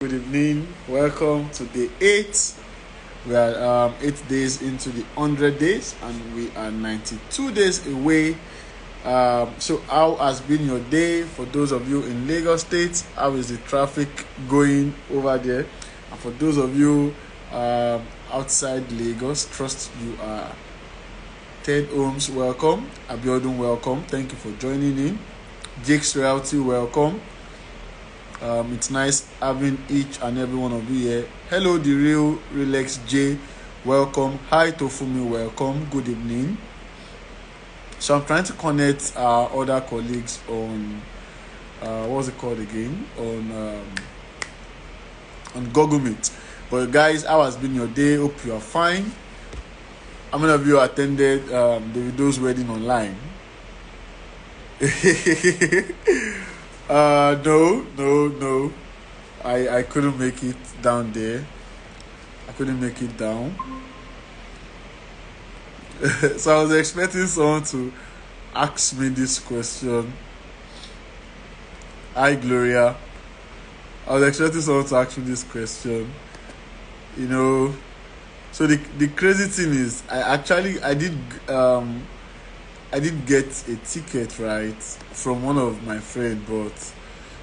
Good evening. Welcome to day 8. We are 8 days into the 100 days, and we are 92 days away. So, how has been your day for those of you in Lagos State? How is the traffic going over there? And for those of you outside Lagos, trust you are Ted Holmes, welcome. Abiodun, welcome. Thank you for joining in. Jake's Realty, welcome. It's nice having each and every one of you here. Hello, the real Relax J, welcome. Hi, Tofumi, welcome. Good evening. So I'm trying to connect our other colleagues on what's it called again? On Google Meet. But guys, how has been your day? Hope you are fine. How many of you attended Davido's wedding online? No. I couldn't make it down there. I couldn't make it down. So I was expecting someone to ask me this question. Hi, Gloria. I was expecting someone to ask me this question. So the crazy thing is, I did get a ticket, right, from one of my friends, but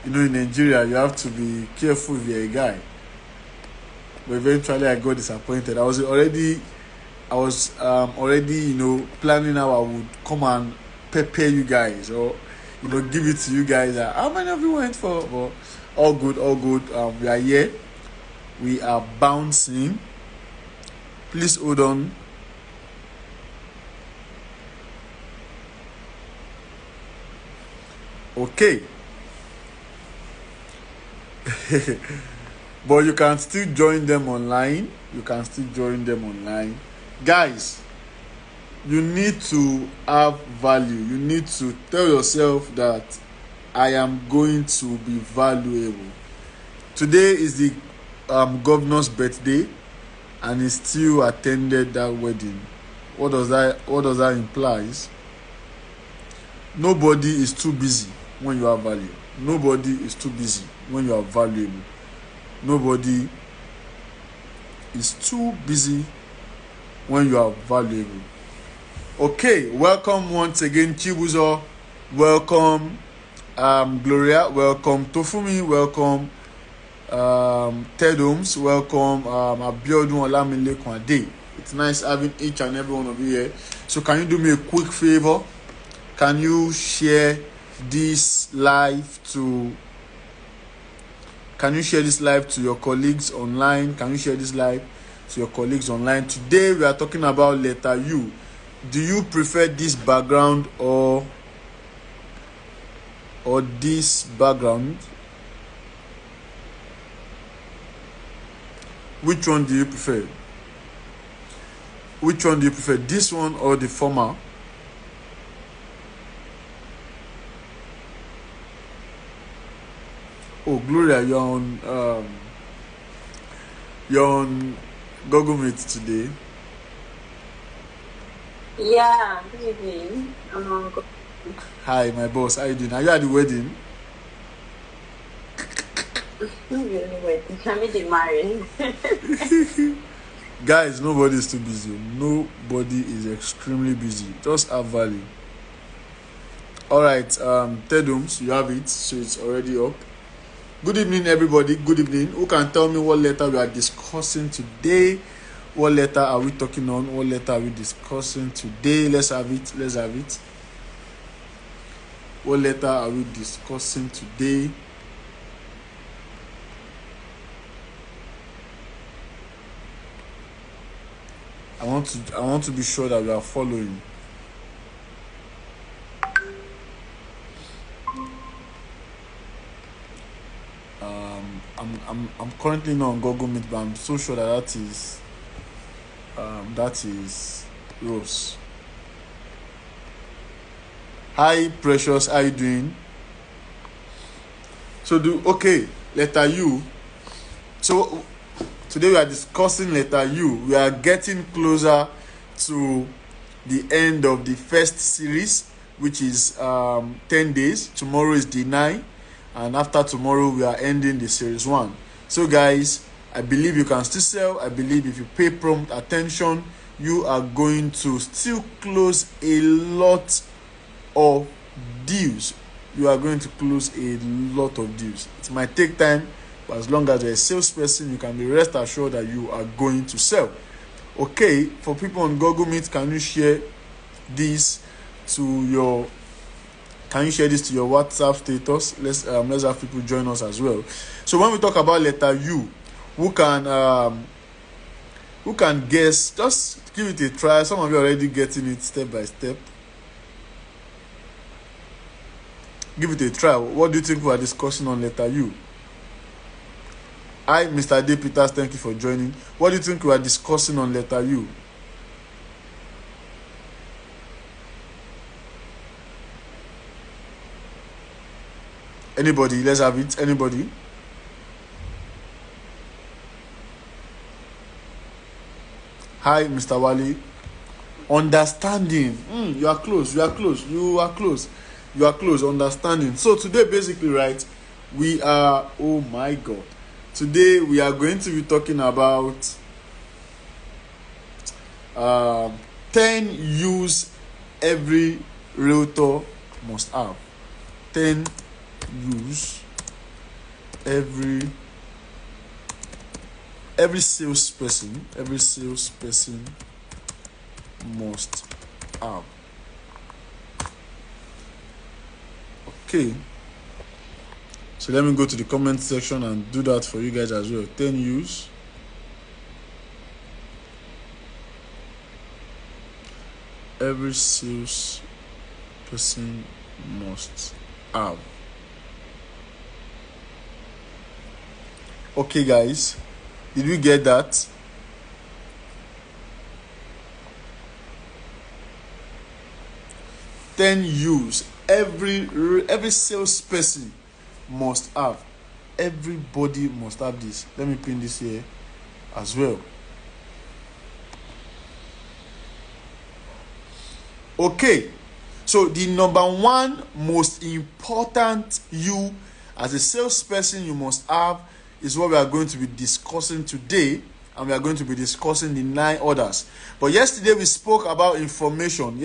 in Nigeria you have to be careful if you're a guy. But eventually I got disappointed. I was already planning how I would come and prepare you guys, or give it to you guys. How many of you went for? Well, all good. We are here. We are bouncing. Please hold on. Okay. But you can still join them online. Guys, you need to have value. You need to tell yourself that I am going to be valuable. Today is the governor's birthday, and he still attended that wedding. What does that implies? Nobody is too busy when you have value. Nobody is too busy when you are valuable. Nobody is too busy when you are valuable. Okay, welcome once again, Chibuzo. Welcome, Gloria. Welcome, Tofumi. Welcome, Ted Holmes. Welcome, Abiodun Olamile Kwade. It's nice having each and every one of you here. So can you do me a quick favor? Can you share this live to your colleagues online? Today we are talking about letter U. Do you prefer this background or this background? Which one do you prefer? This one or the former? Oh, Gloria, you're on Google Meet today. Yeah, good evening. Hi, my boss. How you doing? Are you at the wedding? Not really wedding. I'm in the marriage. Guys, nobody is too busy. Nobody is extremely busy. Just have value. All right, Ted Holmes, you have it, so it's already up. Good evening, everybody. Good evening. Who can tell me what letter we are discussing today? What letter are we talking on? What letter are we discussing today? Let's have it. What letter are we discussing today? I want to be sure that we are following. I'm currently not on Google Meet, but I'm so sure that is Rose. Hi, Precious. How you doing? Letter U. So today we are discussing letter U. We are getting closer to the end of the first series, which is 10 days. Tomorrow is day 9, and after tomorrow we are ending the series 1. So guys, I believe you can still sell. I believe if you pay prompt attention, you are going to still close a lot of deals. You are going to close a lot of deals. It might take time, but as long as you're a salesperson, you can be rest assured that you are going to sell. Okay, for people on Google Meet, can you share this to your WhatsApp status? Let's have people join us as well. So when we talk about letter U, who can guess? Just give it a try. Some of you are already getting it step by step. Give it a try. What do you think we are discussing on letter U? Hi, Mr. D. Peters, thank you for joining. What do you think we are discussing on letter U? Anybody? Let's have it. Anybody? Hi, Mr. Wally. Understanding. You are close. Understanding. So today, basically, right, we are, oh my God. Today, we are going to be talking about 10 use every realtor must have. 10 use every salesperson must have. Okay, so let me go to the comment section and do that for you guys as well. 10 use every salesperson must have. Okay guys, did we get that? Then use every salesperson must have. Everybody must have this. Let me pin this here as well. Okay, so the number one most important you as a salesperson you must have is what we are going to be discussing today, and we are going to be discussing the 9 others. But yesterday we spoke about information.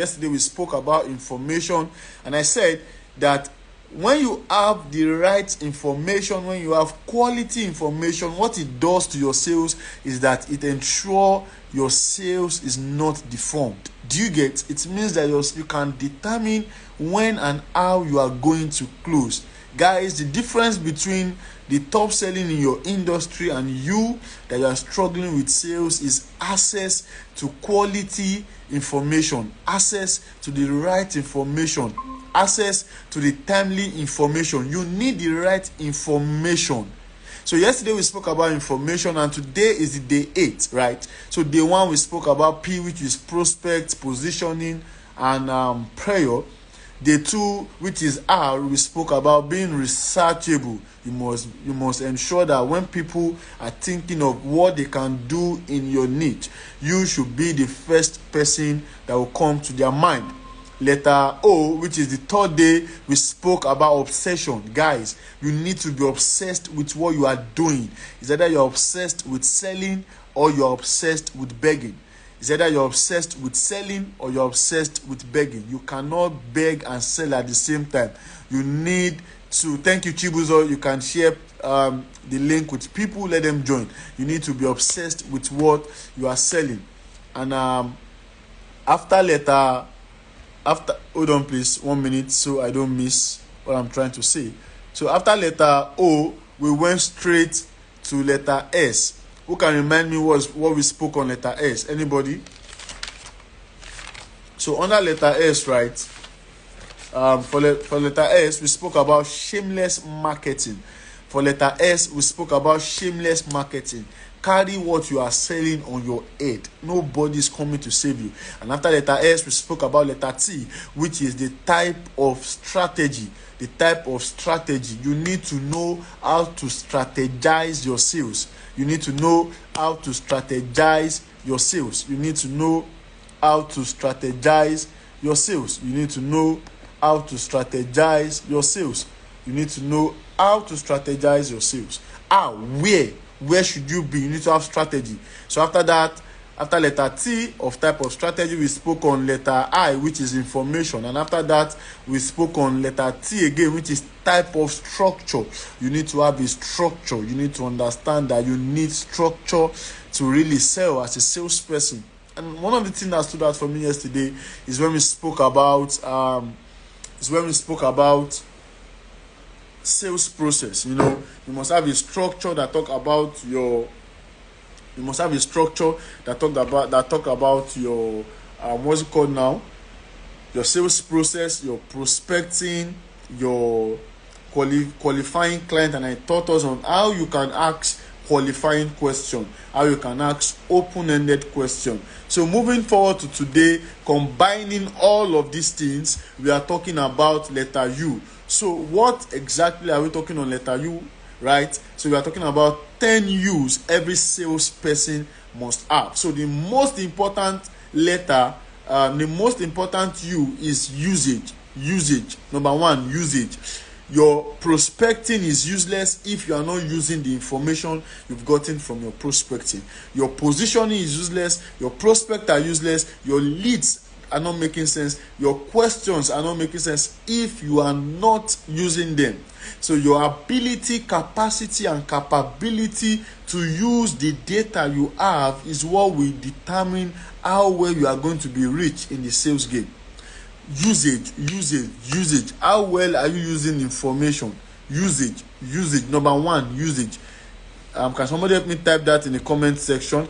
And I said that when you have the right information, when you have quality information, what it does to your sales is that it ensures your sales is not deformed. Do you get? It means that you can determine when and how you are going to close. Guys, the difference between the top selling in your industry and you that you are struggling with sales is access to quality information, access to the right information, access to the timely information. You need the right information. So yesterday we spoke about information, and today is the day 8, right? So day 1 we spoke about P, which is prospect, positioning, and prayer. Day 2, which is R, we spoke about being researchable. You must ensure that when people are thinking of what they can do in your niche, you should be the first person that will come to their mind. Letter O, which is the 3rd day, we spoke about obsession. Guys, you need to be obsessed with what you are doing. It's either you're obsessed with selling or you're obsessed with begging. It's either you're obsessed with selling or you're obsessed with begging. You cannot beg and sell at the same time. You need to, thank you Chibuzo, you can share the link with people, let them join. You need to be obsessed with what you are selling. And hold on please, 1 minute, so I don't miss what I'm trying to say. So after letter O, we went straight to letter S. Who can remind me what we spoke on letter S? Anybody? So under letter S, right? For letter S, we spoke about shameless marketing. For letter S, we spoke about shameless marketing. Carry what you are selling on your head. Nobody is coming to save you. And after letter S, we spoke about letter T, which is the type of strategy. The type of strategy. You need to know how to strategize your sales. You need to know how to strategize your sales. You need to know how to strategize your sales. You need to know how to strategize your sales. You need to know how to strategize your sales. How? Where? where should you be? You need to have strategy. So after that, after letter T of type of strategy, we spoke on letter I, which is information. And after that, we spoke on letter T again, which is type of structure. You need to have a structure. You need to understand that you need structure to really sell as a salesperson. And one of the things that stood out for me yesterday is when we spoke about sales process. You know, you must have a structure that talk about your your what's it called now? Your sales process, your prospecting, your qualifying client, and I taught us on how you can ask qualifying question, how you can ask open-ended question. So moving forward to today, combining all of these things, we are talking about letter U. So what exactly are we talking on letter U? Right? So we are talking about 10 U's every salesperson must have. So the most important letter, the most important U is usage. Usage. Number one, usage. Your prospecting is useless if you are not using the information you've gotten from your prospecting. Your positioning is useless. Your prospects are useless. Your leads are not making sense. Your questions are not making sense if you are not using them. So your ability, capacity, and capability to use the data you have is what will determine how well you are going to be rich in the sales game. Usage. How well are you using information? Usage. Number one, usage. Can somebody help me type that in the comment section?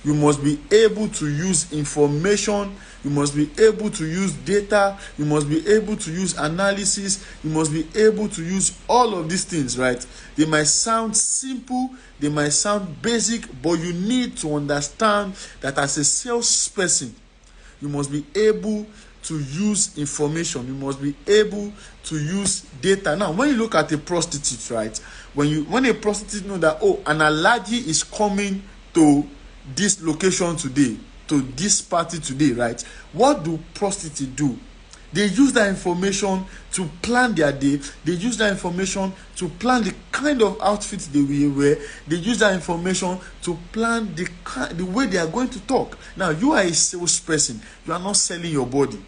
You must be able to use information. You must be able to use data. You must be able to use analysis. You must be able to use all of these things, right? They might sound simple. They might sound basic, but you need to understand that as a salesperson, you must be able to use information. You must be able to use data. Now, when you look at a prostitute, right? When a prostitute know that, oh, an allergy is coming to this location today, to this party today, right? What do prostitutes do? They use that information to plan their day. They use that information to plan the kind of outfits they will wear. They use that information to plan the way they are going to talk. Now, you are a salesperson. You are not selling your body,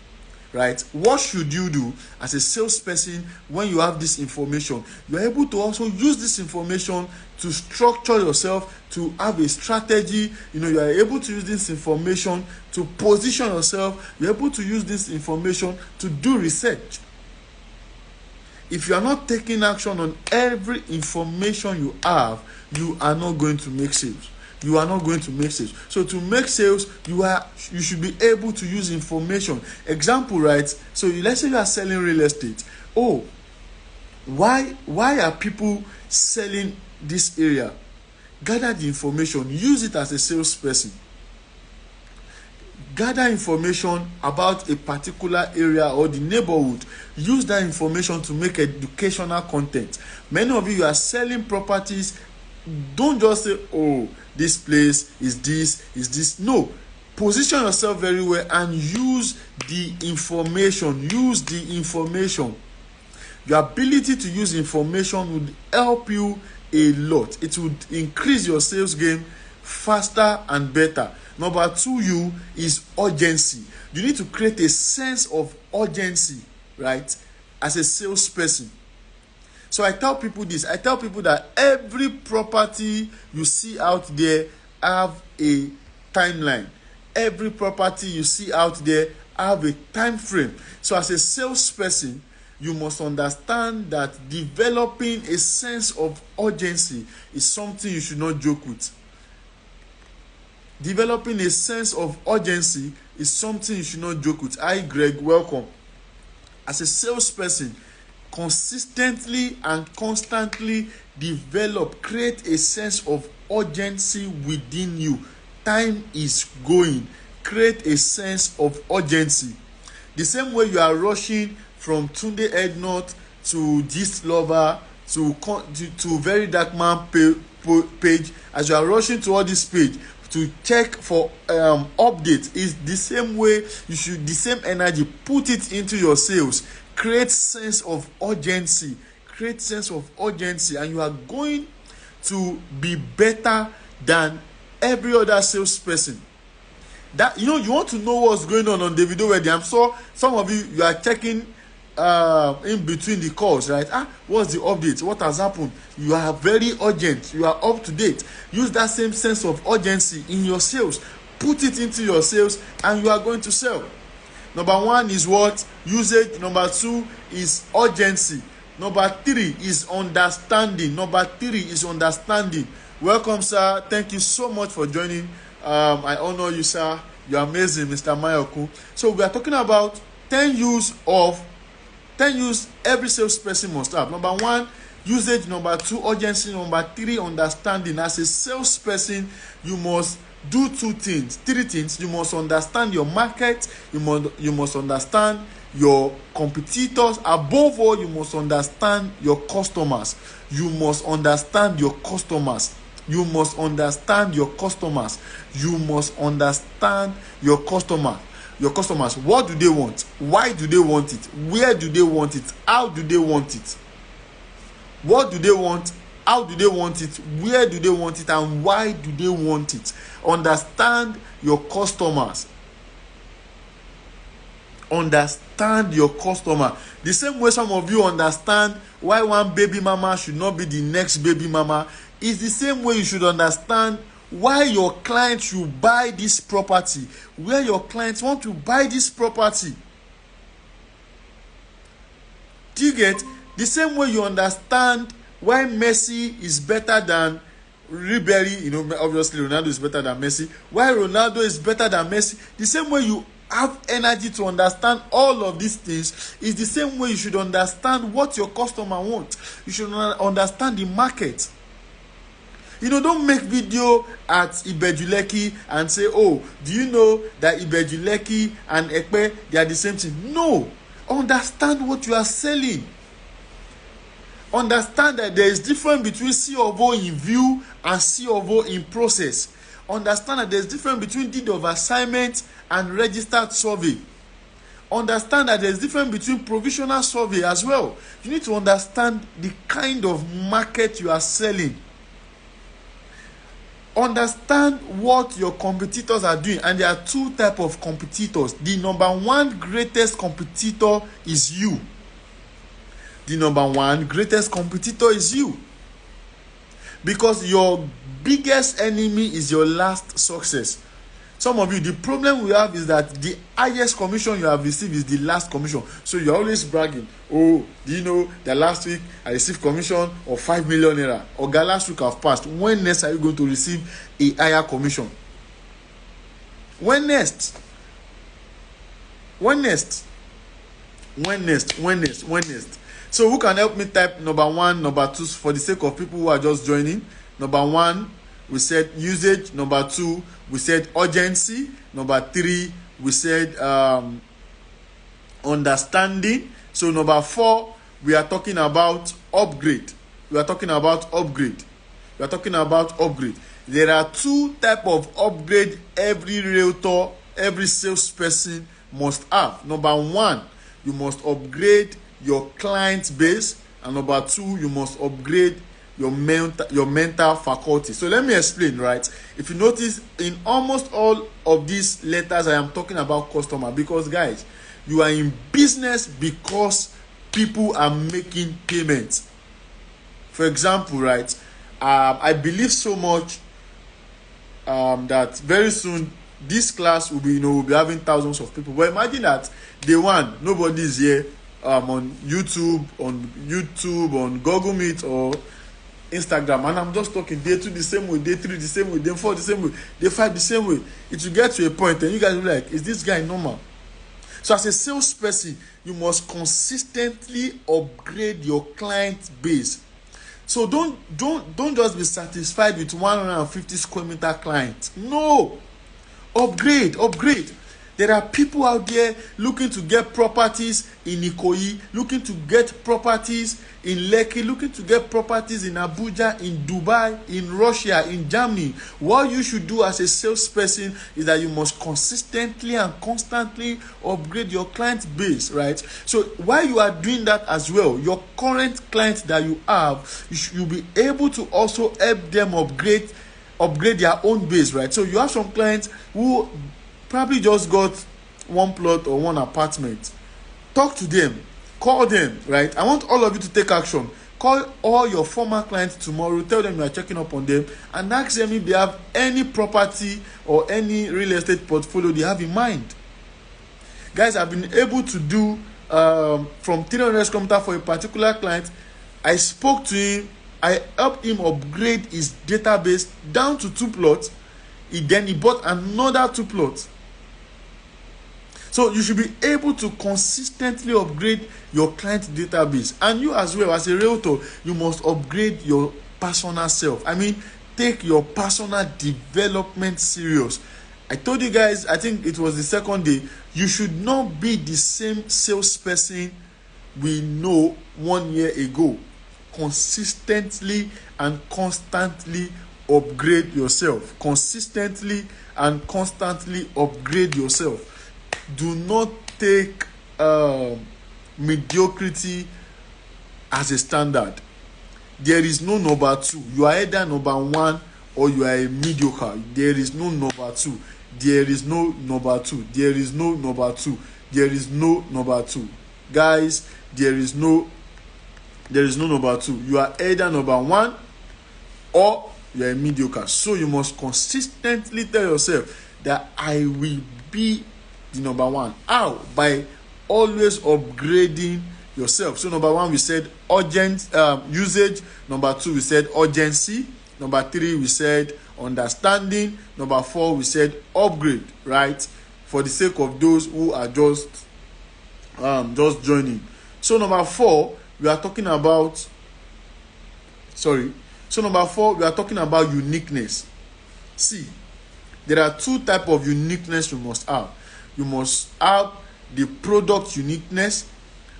right? What should you do as a salesperson when you have this information? You are able to also use this information to structure yourself, to have a strategy. You are able to use this information to position yourself. You're able to use this information to do research. If you are not taking action on every information you have, you are not going to make sales. So to make sales, you should be able to use information. Example, right? So let's say you are selling real estate. Oh, why are people selling this area? Gather the information. Use it as a salesperson. Gather information about a particular area or the neighborhood. Use that information to make educational content. Many of you are selling properties. Don't just say, oh, this place is this. No. Position yourself very well and use the information. Your ability to use information would help you a lot. It would increase your sales game faster and better. Number 2 is urgency. You need to create a sense of urgency, right, as a salesperson. So I tell people this. I tell people that every property you see out there have a timeline. Every property you see out there have a time frame. So as a salesperson, you must understand that developing a sense of urgency is something you should not joke with. Developing a sense of urgency is something you should not joke with. Hi, Greg, welcome. As a salesperson, consistently and constantly create a sense of urgency within you. Time is going. Create a sense of urgency. The same way you are rushing from Tunde Ednot to Gist Lover to Very Dark Man page, as you are rushing to all this page to check for updates, is the same way you should, the same energy, put it into your sales. Create sense of urgency. great sense of urgency, and you are going to be better than every other salesperson. That you want to know what's going on the video wedding. I'm sure some of you are checking in between the calls, right? What's the update? What has happened? You are very urgent. You are up to date. Use that same sense of urgency in your sales. Put it into your sales, and you are going to sell. Number 1 is what? Usage. Number 2 is urgency. Number 3 is understanding. Welcome, sir. Thank you so much for joining. I honor you, sir. You're amazing, Mr. Mayoku. So we are talking about 10 use every salesperson must have. Number 1, usage. Number 2, urgency. Number 3, understanding. As a salesperson, you must do 3 things. You must understand your market. You must understand your competitors. Above all, you must understand your customers. You must understand your customers. You must understand your customers. You must understand your customers. What do they want? Why do they want it? Where do they want it? How do they want it? What do they want? How do they want it? Where do they want it? And why do they want it? Understand your customers. Understand your customer. The same way some of you understand why one baby mama should not be the next baby mama, is the same way you should understand why your client should buy this property, where your clients want to buy this property. Do you get? The same way you understand why Messi is better than Ribery, obviously Ronaldo is better than Messi, why Ronaldo is better than Messi. The same way you have energy to understand all of these things is the same way you should understand what your customer wants. You should understand the market. Don't make video at Ibejuleki and say, oh, do you know that Ibejuleki and Ekpe, they are the same thing? No. Understand what you are selling. Understand that there is difference between C of O in view and C of O in process. Understand that there is difference between deed of assignment and registered survey. Understand that there is difference between provisional survey as well. You need to understand the kind of market you are selling. Understand what your competitors are doing, and there are 2 types of competitors. The number 1 greatest competitor is you. The number 1 greatest competitor is you. Because your biggest enemy is your last success. Some of you, the problem we have is that the highest commission you have received is the last commission. So you're always bragging. Oh, do you know that last week I received commission of 5 million naira? Or last week I've passed. When next are you going to receive a higher commission? When next? So who can help me type number 1, number 2 for the sake of people who are just joining? Number 1, we said usage. Number 2, we said urgency. Number 3, we said understanding. So number 4, we are talking about upgrade. There are 2 types of upgrade every realtor, every salesperson must have. Number 1, you must upgrade your client base, and number 2, you must upgrade your mental faculty. So let me explain, right? If you notice, in almost all of these letters I am talking about customer, because guys, you are in business because people are making payments. For example, right, I believe so much that very soon this class will be we'll be having thousands of people. But imagine that day 1 nobody is here on YouTube, on Google Meet or Instagram, and I'm just talking day 2 the same way, day 3 the same way, day 4 the same way, day 5 the same way. It will get to a point and you guys will be like, is this guy normal? So as a salesperson, you must consistently upgrade your client base. So don't just be satisfied with 150 square meter clients. No, upgrade. There are people out there looking to get properties in Ikoyi, looking to get properties in Lekki, looking to get properties in Abuja, in Dubai, in Russia, in Germany. What you should do as a salesperson is that you must consistently and constantly upgrade your client base, right? So while you are doing that as well, your current clients that you have, you'll be able to also help them upgrade their own base, right? So you have some clients who probably just got one plot or one apartment. Talk to them, call them, right? I want all of you to take action. Call all your former clients tomorrow, tell them you are checking up on them, and ask them if they have any property or any real estate portfolio they have in mind. Guys, I've been able to do from 300 square meter for a particular client. I spoke to him, I helped him upgrade his database down to 2 plots. Then he bought another 2 plots. So you should be able to consistently upgrade your client database. And you as well, as a realtor, you must upgrade your personal self. I mean, take your personal development serious. I told you guys, I think it was the second day, you should not be the same salesperson we know 1 year ago. Consistently and constantly upgrade yourself. Consistently and constantly upgrade yourself. Do not take mediocrity as a standard. There is no number 2. You are either number 1 or you are a mediocre. There is no number 2. There is no number 2. There is no number 2. There is no number 2. Guys, there is no number 2. You are either number 1 or you are a mediocre. So you must consistently tell yourself that I will be the number 1. How? By always upgrading yourself. So number 1, we said urgent usage. Number 2, we said urgency. Number 3, we said understanding. Number 4, we said upgrade, right? For the sake of those who are just joining. So number 4, we are talking about uniqueness. See, there are 2 types of uniqueness you must have. You must have the product uniqueness,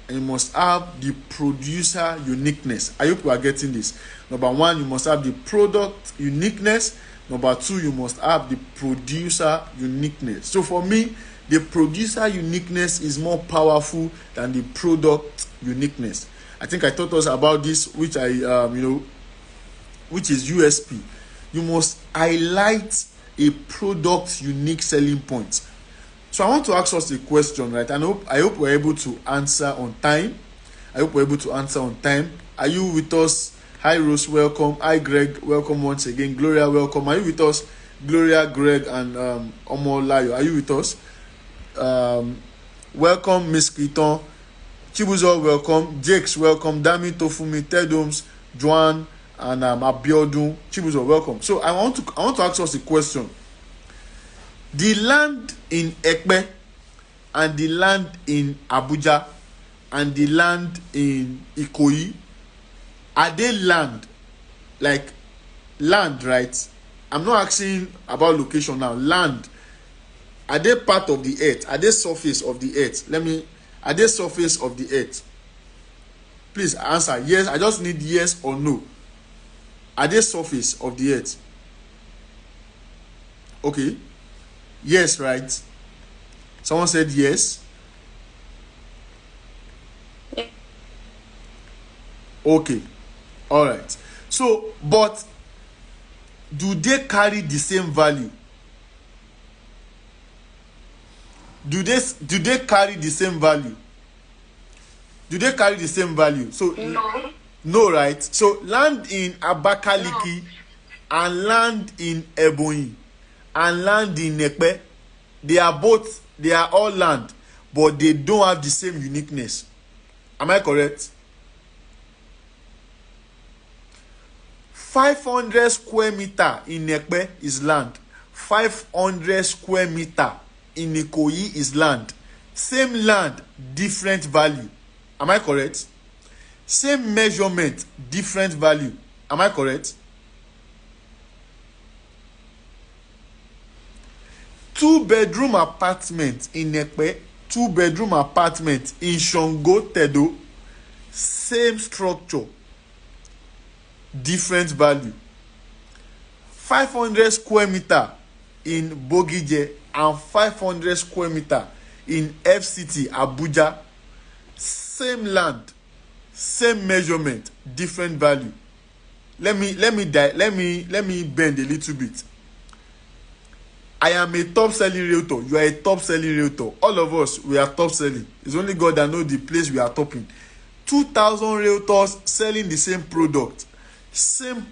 and you must have the producer uniqueness. I hope you are getting this. Number 1, you must have the product uniqueness. Number 2, you must have the producer uniqueness. So for me, the producer uniqueness is more powerful than the product uniqueness. I think I taught us about this, which which is USP. You must highlight a product's unique selling point. So I want to ask us a question, right? And I hope we're able to answer on time. Are you with us? Hi, Rose, welcome. Hi, Greg, welcome once again. Gloria, welcome. Are you with us? Gloria, Greg, and Omolayo, are you with us? Welcome, Miss Kiton. Chibuzo, welcome. Jakes, welcome. Dami, Tofumi, Tedoms, Joan, and Abiodun. Chibuzo, welcome. So I want to ask us a question. The land in Ekpe and the land in Abuja and the land in Ikoyi, are they land? Like land, right? I'm not asking about location now. Land. Are they part of the earth? Are they surface of the earth? Are they surface of the earth? Please answer yes. I just need yes or no. Are they surface of the earth? Okay. Yes, right? Someone said yes. Okay. All right. So, but do they carry the same value? Do they carry the same value? Do they carry the same value? So no, right? So land in Abakaliki and land in Ebonyi and land in Ekpe, they are all land, but they don't have the same uniqueness. Am I correct? 500 square meter in Ekpe is land. 500 square meter in Ikoyi is land. Same land, different value. Am I correct? Same measurement, different value. Am I correct? 2 2-bedroom apartment in Ekpe, 2-bedroom apartment in Shongo Tedo, same structure, different value. 500 square meter in Bogije and 500 square meter in FCT Abuja, same land, same measurement, different value. Let me bend a little bit. I am a top selling realtor. You are a top selling realtor. All of us, we are top selling. It's only God that knows the place we are topping. 2,000 realtors selling the same product, same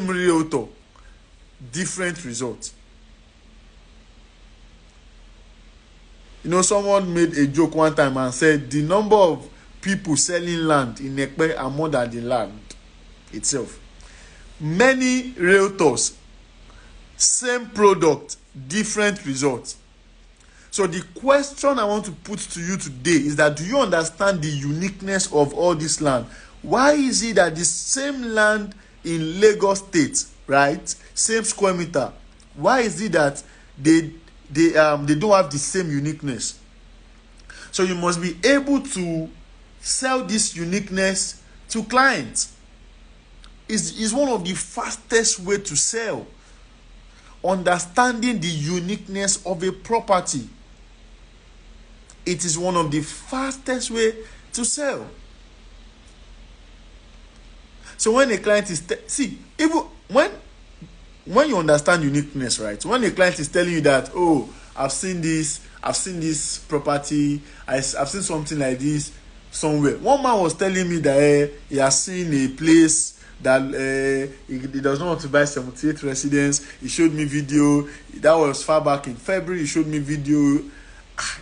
realtor, different results. You know, someone made a joke one time and said the number of people selling land in Ekpe are more than the land itself. Many realtors, same product, different results. So the question I want to put to you today is that, do you understand the uniqueness of all this land? Why is it that the same land in Lagos State, right, same square meter, why is it that they don't have the same uniqueness? So you must be able to sell this uniqueness to clients. Is one of the fastest way to sell. Understanding the uniqueness of a property, it is one of the fastest way to sell. So when a client is even when you understand uniqueness, right? When a client is telling you that, oh, I've seen this property, I've seen something like this somewhere. One man was telling me that he has seen a place that he does not want to buy 78 residence. He showed me video. That was far back in February. He showed me video.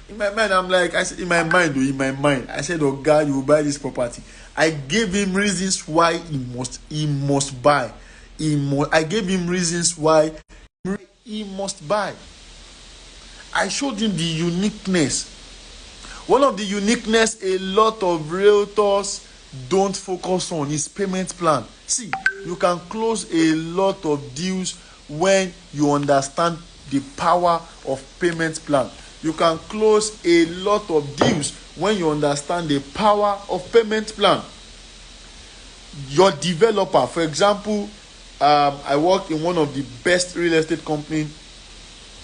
In my mind, I'm like, I said, in my mind, I said, oh God, you will buy this property. I gave him reasons why he must buy. I gave him reasons why he must buy. I showed him the uniqueness. One of the uniqueness a lot of realtors don't focus on is payment plan. See, you can close a lot of deals when you understand the power of payment plan. You can close a lot of deals when you understand the power of payment plan. Your developer, for example, I work in one of the best real estate companies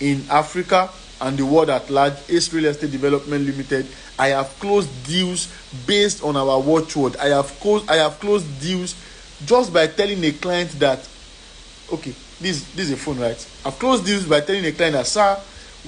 in Africa and the world at large, Ace Real Estate Development Limited. I have closed deals based on our watchword. I have closed deals just by telling a client that, okay, this is a phone, right? I've closed deals by telling a client that, sir,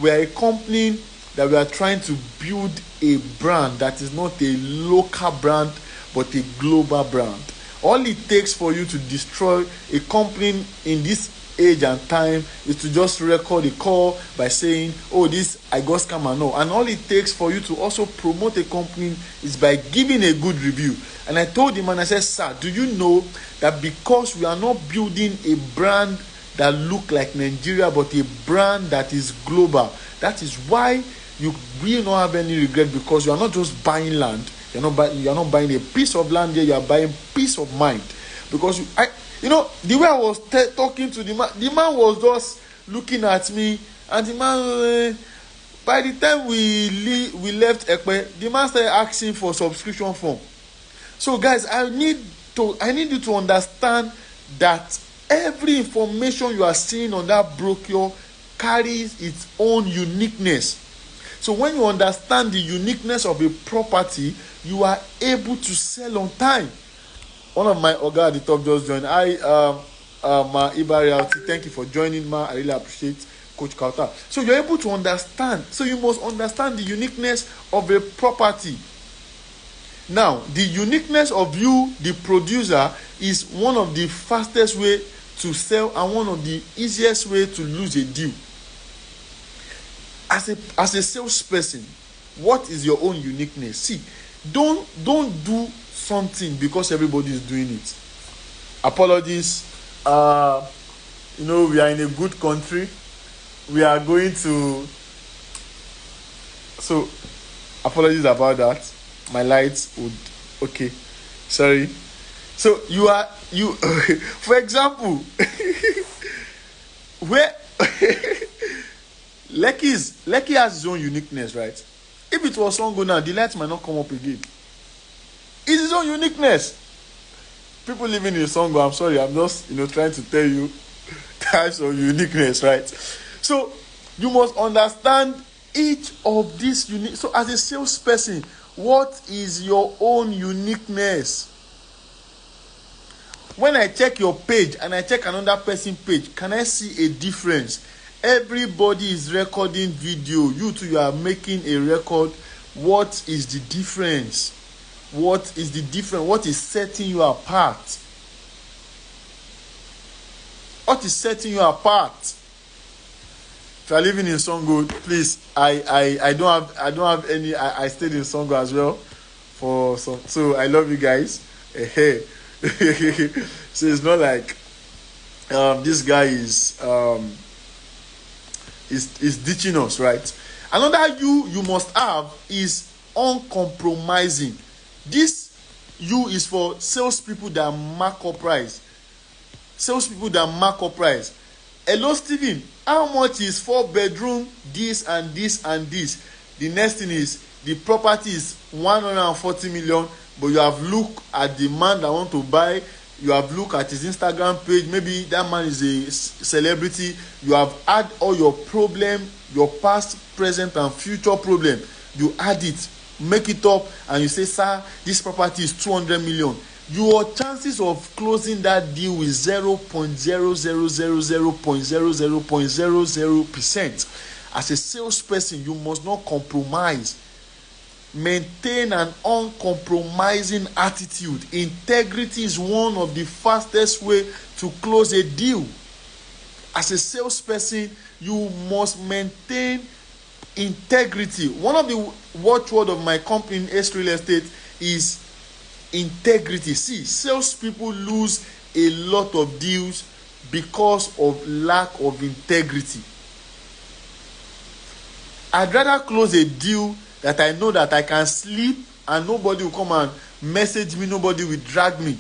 we are a company that we are trying to build a brand that is not a local brand but a global brand. All it takes for you to destroy a company in this age and time is to just record a call by saying, oh, this I got scammer. No. And all it takes for you to also promote a company is by giving a good review. And I told him, and I said, sir, do you know that because we are not building a brand that look like Nigeria but a brand that is global, that is why you will not have any regret, because you are not just buying land. You are not buying a piece of land here. You are buying peace of mind. Because the way I was talking to the man was just looking at me, and the man, by the time we left Ekpe, the man started asking for subscription form. So guys, I need you to understand that every information you are seeing on that brochure carries its own uniqueness. So when you understand the uniqueness of a property, you are able to sell on time. One of my Oga at the top just joined. Ma Iba Realty, thank you for joining, ma. I really appreciate Coach Kauta. So you're able to understand. So you must understand the uniqueness of a property. Now, the uniqueness of you, the producer, is one of the fastest way to sell and one of the easiest way to lose a deal. As a salesperson, what is your own uniqueness? See, don't do something because everybody is doing it. Apologies. We are in a good country. We are going to. So, apologies about that. My lights would. Okay, sorry. So for example, where Lekki has its own uniqueness, right? If it was Songo now, the light might not come up again. It's its own uniqueness. People living in Songo, I'm sorry, I'm just trying to tell you types of uniqueness, right? So you must understand each of these unique. So as a salesperson, what is your own uniqueness? When I check your page and I check another person's page, can I see a difference? Everybody is recording video. You two, you are making a record. What is the difference? What is the difference? What is setting you apart? What is setting you apart? If you are living in Songo, please, I don't have any. I stayed in Songo as well for some. So I love you guys. Hey. So it's not like this guy is ditching us, right? Another you must have is uncompromising. This you is for salespeople that mark up price. Salespeople that mark up price. Hello, Steven. How much is 4-bedroom? This and this and this. The next thing is the property is 140 million. But you have looked at the man that want to buy. You have looked at his Instagram page. Maybe that man is a celebrity. You have add all your problem, your past, present, and future problem. You add it, make it up, and you say, sir, this property is 200 million. Your chances of closing that deal is 0.0000.0000%. As a salesperson, you must not compromise. Maintain an uncompromising attitude. Integrity is one of the fastest way to close a deal. As a salesperson, you must maintain integrity. One of the watchword of my company in Ace Real Estate is integrity. See, salespeople lose a lot of deals because of lack of integrity. I'd rather close a deal that I know that I can sleep and nobody will come and message me, nobody will drag me,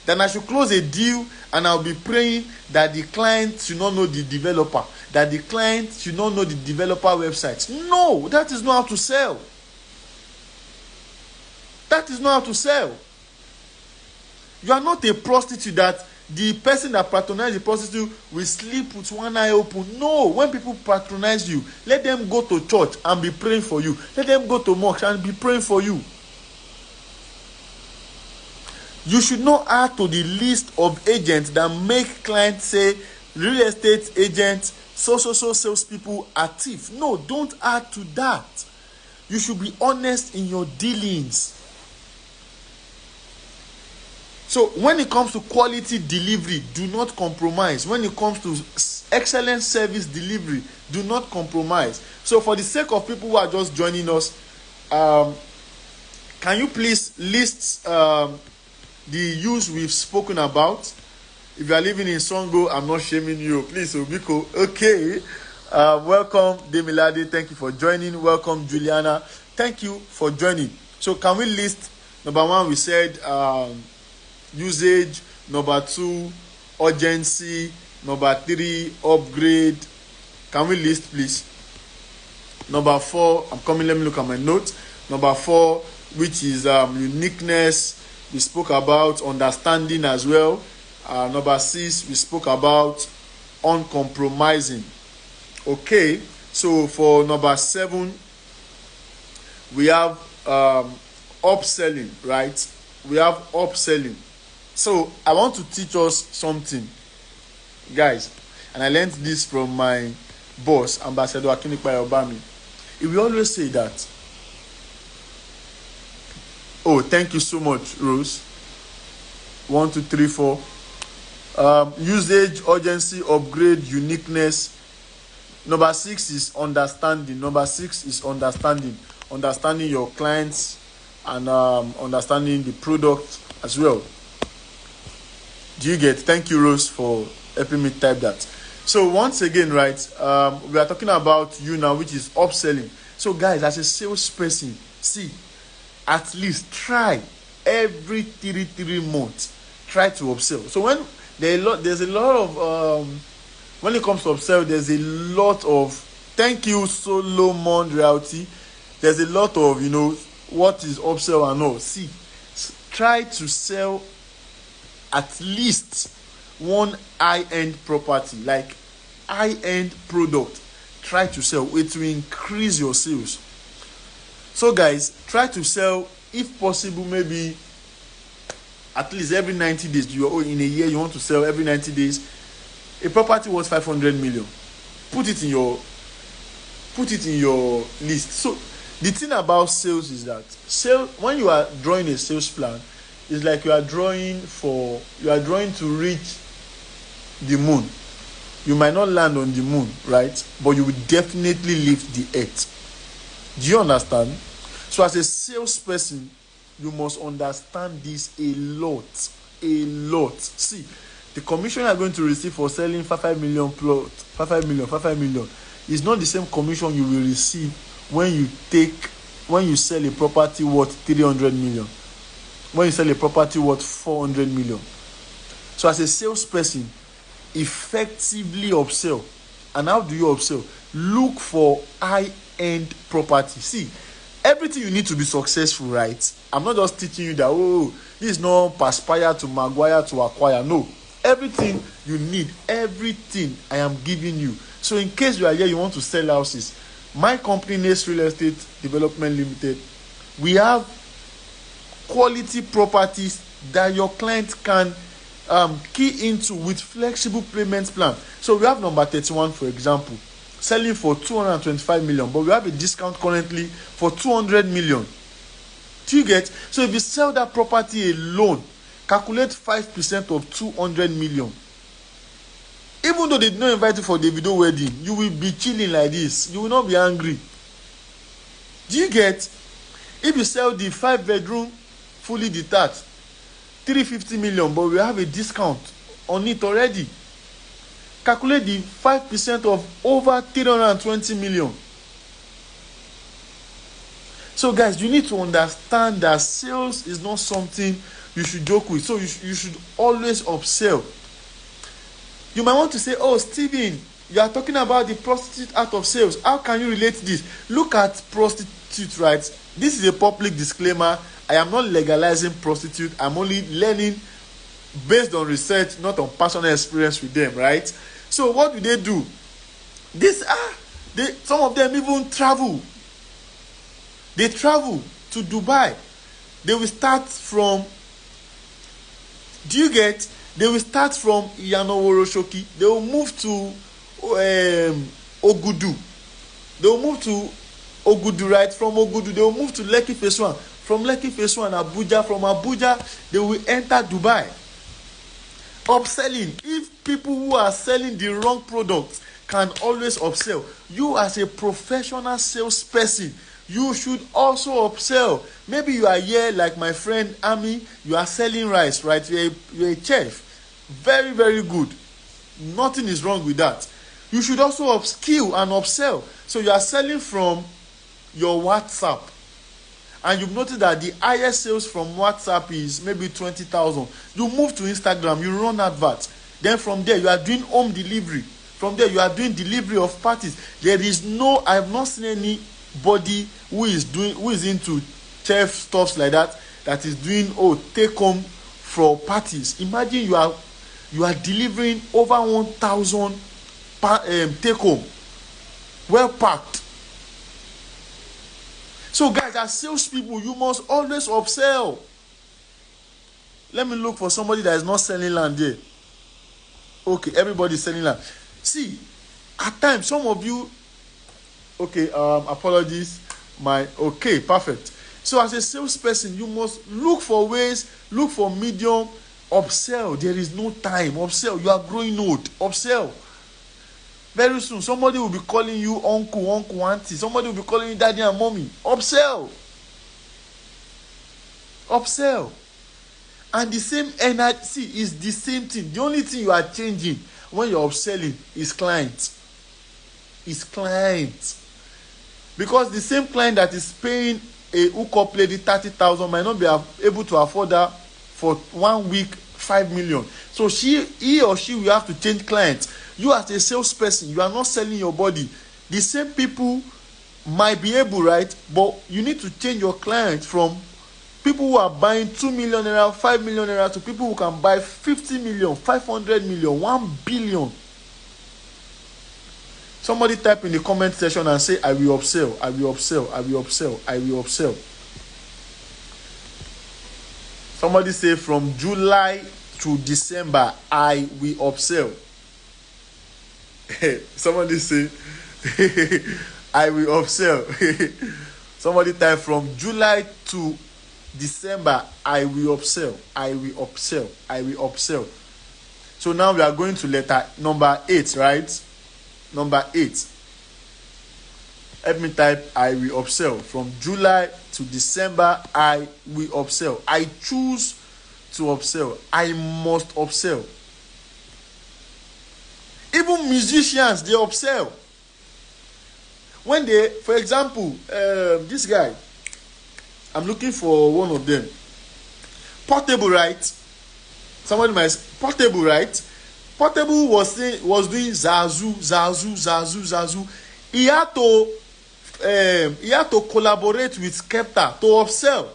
then I should close a deal and I'll be praying that the client should not know the developer, that the client should not know the developer website. No, that is not how to sell. That is not how to sell. You are not a prostitute that the person that patronizes the prostitute will sleep with one eye open. No, when people patronize you, let them go to church and be praying for you. Let them go to mosque and be praying for you. You should not add to the list of agents that make clients say real estate agents, so salespeople are thief. No, don't add to that. You should be honest in your dealings. So when it comes to quality delivery, do not compromise. When it comes to excellent service delivery, do not compromise. So for the sake of people who are just joining us, can you please list the use we've spoken about? If you are living in Songo, I'm not shaming you. Please, Obiko. Okay. Welcome, Demilade. Thank you for joining. Welcome, Juliana. Thank you for joining. So can we list, number one, we said usage, number two, urgency, number three, upgrade. Can we list, please? Number four, I'm coming, let me look at my notes. Number four, which is uniqueness. We spoke about understanding as well. Number six, we spoke about uncompromising. Okay, so for number seven, we have upselling, right? We have upselling. So I want to teach us something, guys, and I learned this from my boss, Ambassador Akinnipa Obami. He will always say that. Oh, thank you so much, Rose. 1, 2, 3, 4. Usage, urgency, upgrade, uniqueness. Number 6 is understanding. Number 6 is understanding. Understanding your clients and understanding the product as well. Do you get? Thank you, Rose, for helping me type that. So once again, right, we are talking about you now, which is upselling. So guys, as a salesperson, see, at least try every 3 months, try to upsell. So when there's a lot of when it comes to upsell, there's a lot of Thank you, Solomon Realty. There's a lot of, what is upsell and all. See, try to sell at least one high-end property, like high-end product. Try to sell. It will increase your sales. So guys, try to sell, if possible, maybe at least every 90 days. In a year, you want to sell every 90 days. A property worth 500 million. Put it in your list. So the thing about sales is that when you are drawing a sales plan, it's like you are drawing to reach the moon. You might not land on the moon, right? But you will definitely lift the earth. Do you understand? So as a salesperson, you must understand this a lot. See, the commission you are going to receive for selling 5 million plot, 5 million is not the same commission you will receive when you sell a property worth 300 million. When you sell a property worth 400 million. So as a salesperson, effectively upsell. And how do you upsell? Look for high-end property. See, everything you need to be successful, right? I'm not just teaching you that, this is not Perspire to Maguire to acquire. No. Everything you need, everything I am giving you. So in case you are here, you want to sell houses, my company, Nest Real Estate Development Limited, we have quality properties that your client can key into with flexible payment plan. So we have number 31, for example, selling for 225 million, but we have a discount currently for 200 million. Do you get? So if you sell that property alone, calculate 5% of 200 million. Even though they did not invite you for the video wedding, you will be chilling like this. You will not be angry. Do you get? If you sell the 5-bedroom fully detached, 350 million, but we have a discount on it already. Calculate the 5% of over 320 million. So guys, you need to understand that sales is not something you should joke with. So you should always upsell. You might want to say, Stephen, you are talking about the prostitute art of sales. How can you relate this? Look at prostitute, right? This is a public disclaimer. I am not legalizing prostitute. I'm only learning based on research, not on personal experience with them, right? So what do? Some of them even travel. They travel to Dubai. They will start from, they will start from Yanoworoshoki. They will move to Ogudu. They will move to Ogudu, right? From Ogudu, they will move to Lekki Phase 1. From Lekki Phase 1, Abuja. From Abuja, they will enter Dubai. Upselling. If people who are selling the wrong products can always upsell, you as a professional salesperson, you should also upsell. Maybe you are here like my friend Ami, you are selling rice, right? You're a chef. Very, very good. Nothing is wrong with that. You should also upskill and upsell. So you are selling from your WhatsApp. And you've noticed that the highest sales from WhatsApp is maybe 20,000. You move to Instagram, you run adverts. Then from there, you are doing home delivery. From there, you are doing delivery of parties. I have not seen anybody who is into chef stuffs like that is doing take home for parties. Imagine you are delivering over 1,000 take home, well packed. So guys, as salespeople, you must always upsell. Let me look for somebody that is not selling land there. Okay, everybody is selling land. See, at times some of you, apologies. Okay, perfect. So as a salesperson, you must look for ways, look for medium, upsell. There is no time. Upsell. You are growing old. Upsell. Very soon, somebody will be calling you uncle, auntie. Somebody will be calling you daddy and mommy. Upsell. Upsell. And the same energy is the same thing. The only thing you are changing when you're upselling is client. Is client. Because the same client that is paying a hookup lady 30,000 might not be able to afford that for 1 week, 5 million. So he or she will have to change clients. You as a salesperson, you are not selling your body. The same people might be able, right? But you need to change your client from people who are buying 2 million naira, 5 million naira to people who can buy 50 million, 500 million, 1 billion. Somebody type in the comment section and say, I will upsell, I will upsell, I will upsell, I will upsell. Somebody say from July to December, I will upsell. Somebody say, I will upsell. Somebody type from July to December, I will upsell, I will upsell, I will upsell. So now we are going to letter number 8, right? Number 8. Let me type, I will upsell. From July to December, I will upsell. I choose to upsell. I must upsell. Even musicians, they upsell. When they, for example, this guy, I'm looking for one of them. Portable, right? Somebody might, Portable, right? Portable was doing zazu. He had to collaborate with Skepta to upsell.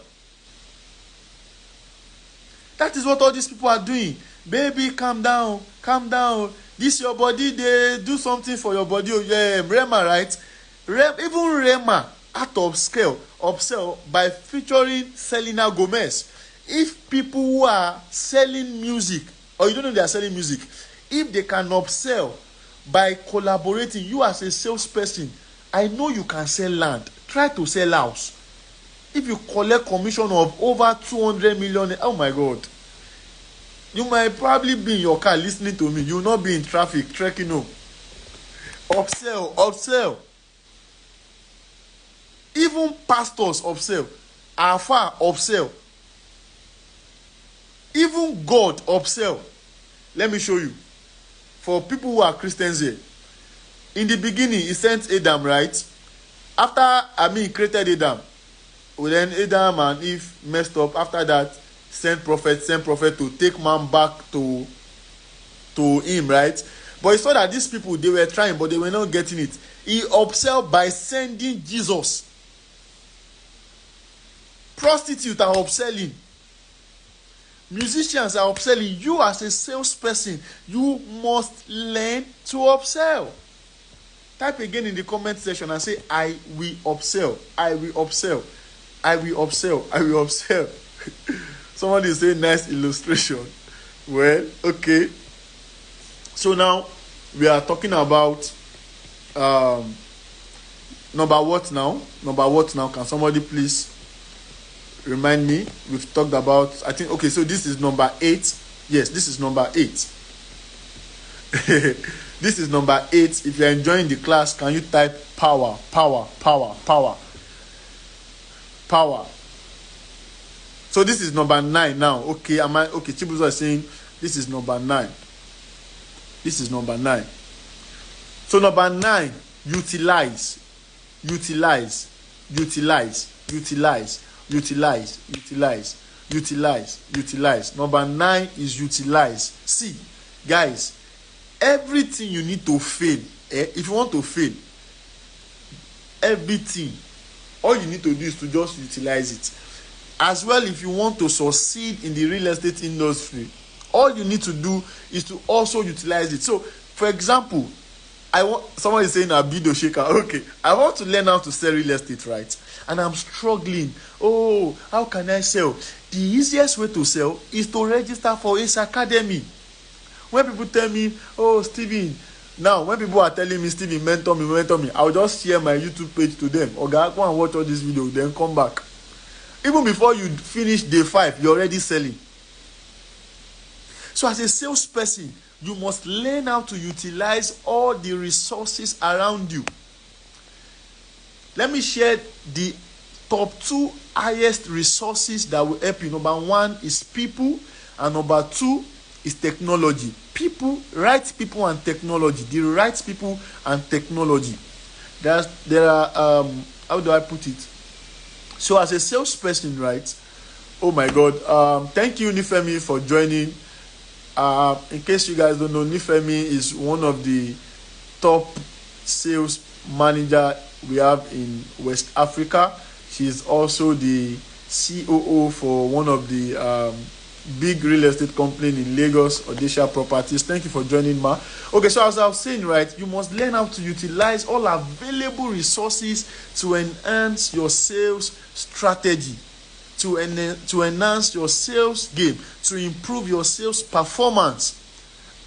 That is what all these people are doing. Baby, calm down. This your body, they do something for your body. Yeah, Rema, right? Even Rema had to upsell by featuring Selena Gomez. If people who are selling music, or you don't know they are selling music, if they can upsell by collaborating, you as a salesperson, I know you can sell land. Try to sell house. If you collect commission of over 200 million, oh my God. You might probably be in your car listening to me. You will not be in traffic, trekking home. Upsell. Even pastors upsell. Alpha upsell. Even God upsell. Let me show you. For people who are Christians here. In the beginning, he sent Adam, right? After, he created Adam. Well, then Adam and Eve messed up. After that, sent prophet to take man back to him, right? But he saw that these people, they were trying, but they were not getting it. He upsell by sending Jesus. Prostitute are upselling. Musicians are upselling. You as a salesperson, you must learn to upsell. Type again in the comment section and say, I will upsell. I will upsell. I will upsell. I will upsell. Somebody is saying nice illustration. Well, okay. So now we are talking about number what now? Can somebody please remind me? We've talked about, I think, okay, so this is number 8. Yes, this is number 8. This is number 8. If you're enjoying the class, can you type power? So this is number 9 now. Okay, Chibuzo is saying this is number 9. This is number 9. So number 9, utilize. Number 9 is utilize. See, guys, everything you need to fail, if you want to fail, everything, all you need to do is to just utilize it. As well, if you want to succeed in the real estate industry, all you need to do is to also utilize it. So, for example, someone is saying a video shaker. Okay, I want to learn how to sell real estate, right? And I'm struggling. Oh, how can I sell? The easiest way to sell is to register for Ace Academy. When people tell me, oh, Steven, now when people are telling me, Steven, mentor me, I'll just share my YouTube page to them. Okay, go and watch all this video, then come back. Even before you finish day 5, you're already selling. So as a salesperson, you must learn how to utilize all the resources around you. Let me share the top 2 highest resources that will help you. Number 1 is people, and number 2 is technology. Right people and technology. The right people and technology. There are how do I put it? So as a salesperson, right? Oh my God. Thank you, Nifemi, for joining. In case you guys don't know, Nifemi is one of the top sales manager we have in West Africa. She's also the COO for one of the big real estate company in Lagos, Odisha Properties. Thank you for joining, ma. Okay, so as I was saying, right, you must learn how to utilize all available resources to enhance your sales strategy, to enhance your sales game, to improve your sales performance.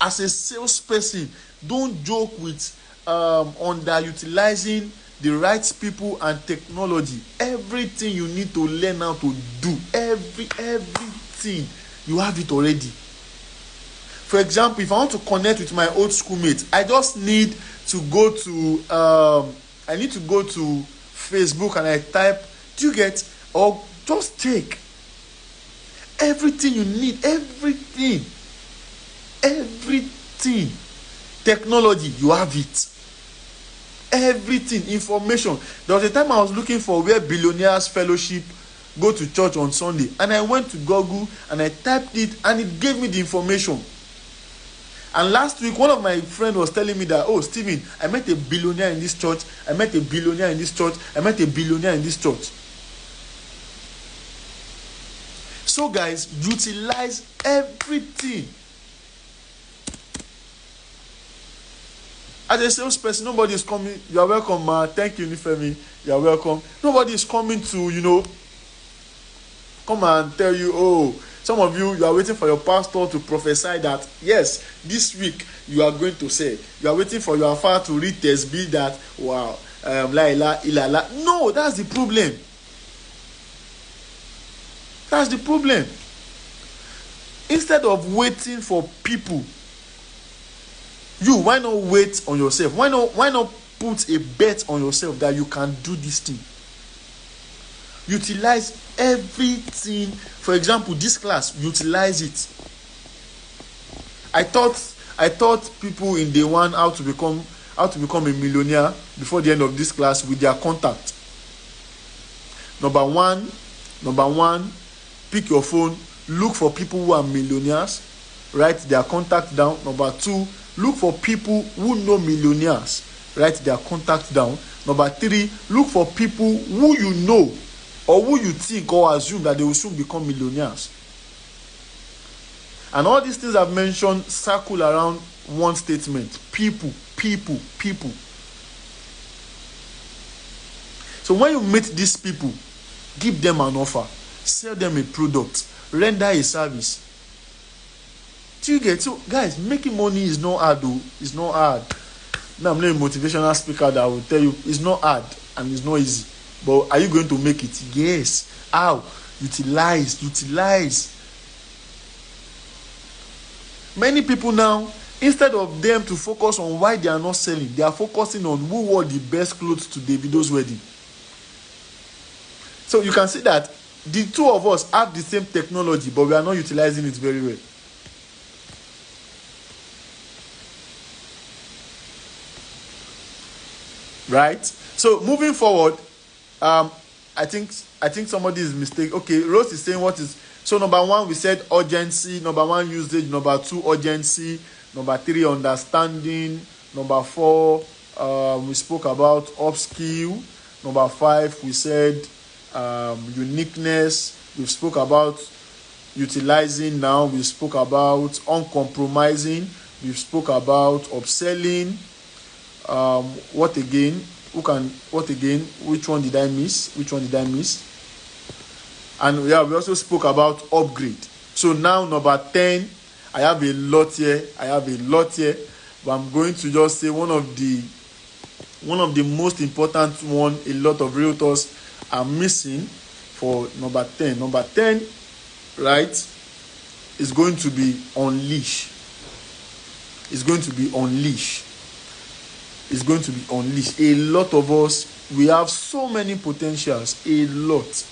As a salesperson, don't joke with underutilizing the right people and technology. Everything you need to learn how to do, everything, you have it already. For example, if I want to connect with my old schoolmates, I just need to go to Facebook and I type, do you get, or just take everything you need, everything, technology, you have it. Everything, information. There was a time I was looking for where billionaires fellowship go to church on Sunday, and I went to Google and I typed it and it gave me the information. And last week one of my friends was telling me that, oh Stephen, I met a billionaire in this church, I met a billionaire in this church, I met a billionaire in this church. So guys, utilize everything. As a salesperson, nobody is coming. You are welcome, ma. Thank you, Nifemi. You are welcome. Nobody is coming to, come and tell you, oh, some of you are waiting for your pastor to prophesy that, yes, this week you are going to say. You are waiting for your father to read Tesbi that, wow, la ilaha illallah. No, that's the problem. That's the problem. Instead of waiting for people, why not wait on yourself? Why not put a bet on yourself that you can do this thing? Utilize everything. For example, this class, utilize it. I taught people in day one how to become a millionaire before the end of this class with their contact. Number one, pick your phone, look for people who are millionaires, write their contact down. Number two, look for people who know millionaires, write their contact down. Number three, look for people who you know or who you think or assume that they will soon become millionaires. And all these things I've mentioned circle around one statement: people. So when you meet these people, give them an offer, sell them a product, render a service. Do you get? So guys, making money is not hard though. It's not hard. Now I'm not a motivational speaker that will tell you it's not hard and it's not easy. But are you going to make it? Yes. How? Utilize. Many people now, instead of them to focus on why they are not selling, they are focusing on who wore the best clothes to Davido's wedding. So you can see that the two of us have the same technology, but we are not utilizing it very well. Right? So moving forward, I think somebody is mistaken. Okay, Rose is saying what is. So number one, we said urgency. Number one, usage. Number two, urgency. Number three, understanding. Number four, we spoke about upskill. Number five, we said uniqueness. We spoke about utilizing. Now we spoke about uncompromising. We spoke about upselling. What again? What again? Which one did I miss? And yeah, we also spoke about upgrade. So now number 10, I have a lot here, but I'm going to just say one of the most important one a lot of realtors are missing for number 10. Number 10, right, is going to be unleash. It's going to be unleash. A lot of us, we have so many potentials, a lot.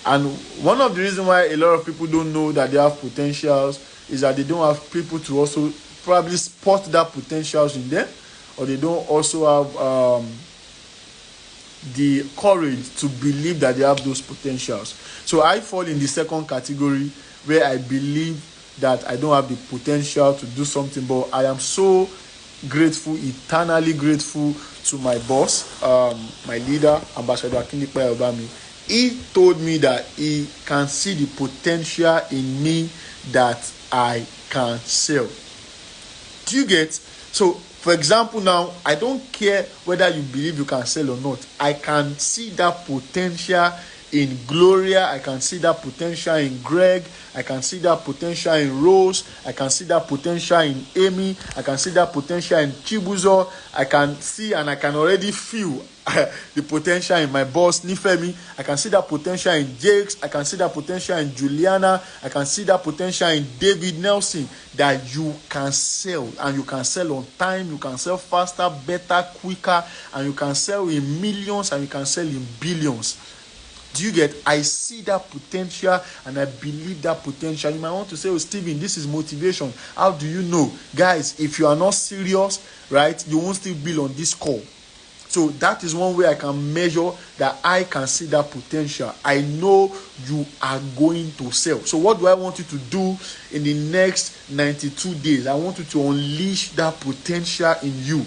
And one of the reasons why a lot of people don't know that they have potentials is that they don't have people to also probably spot that potentials in them, or they don't also have the courage to believe that they have those potentials. So I fall in the second category, where I believe that I don't have the potential to do something, but I am so grateful, eternally grateful to my boss, my leader, Ambassador Akindipe Obami. He told me that he can see the potential in me that I can sell. Do you get? So, for example, now I don't care whether you believe you can sell or not. I can see that potential in Gloria. I can see that potential in Greg. I can see that potential in Rose. I can see that potential in Amy. I can see that potential in Chibuzo. I can see and I can already feel the potential in my boss Nifemi. I can see that potential in Jakes. I can see that potential in Juliana. I can see that potential in David Nelson, that you can sell, and you can sell on time. You can sell faster, better, quicker, and you can sell in millions, and you can sell in billions. Do you get? I see that potential and I believe that potential. You might want to say, oh, Stephen, this is motivation. How do you know? Guys, if you are not serious, right, you won't still be on this call. So that is one way I can measure that I can see that potential. I know you are going to sell. So what do I want you to do in the next 92 days? I want you to unleash that potential in you.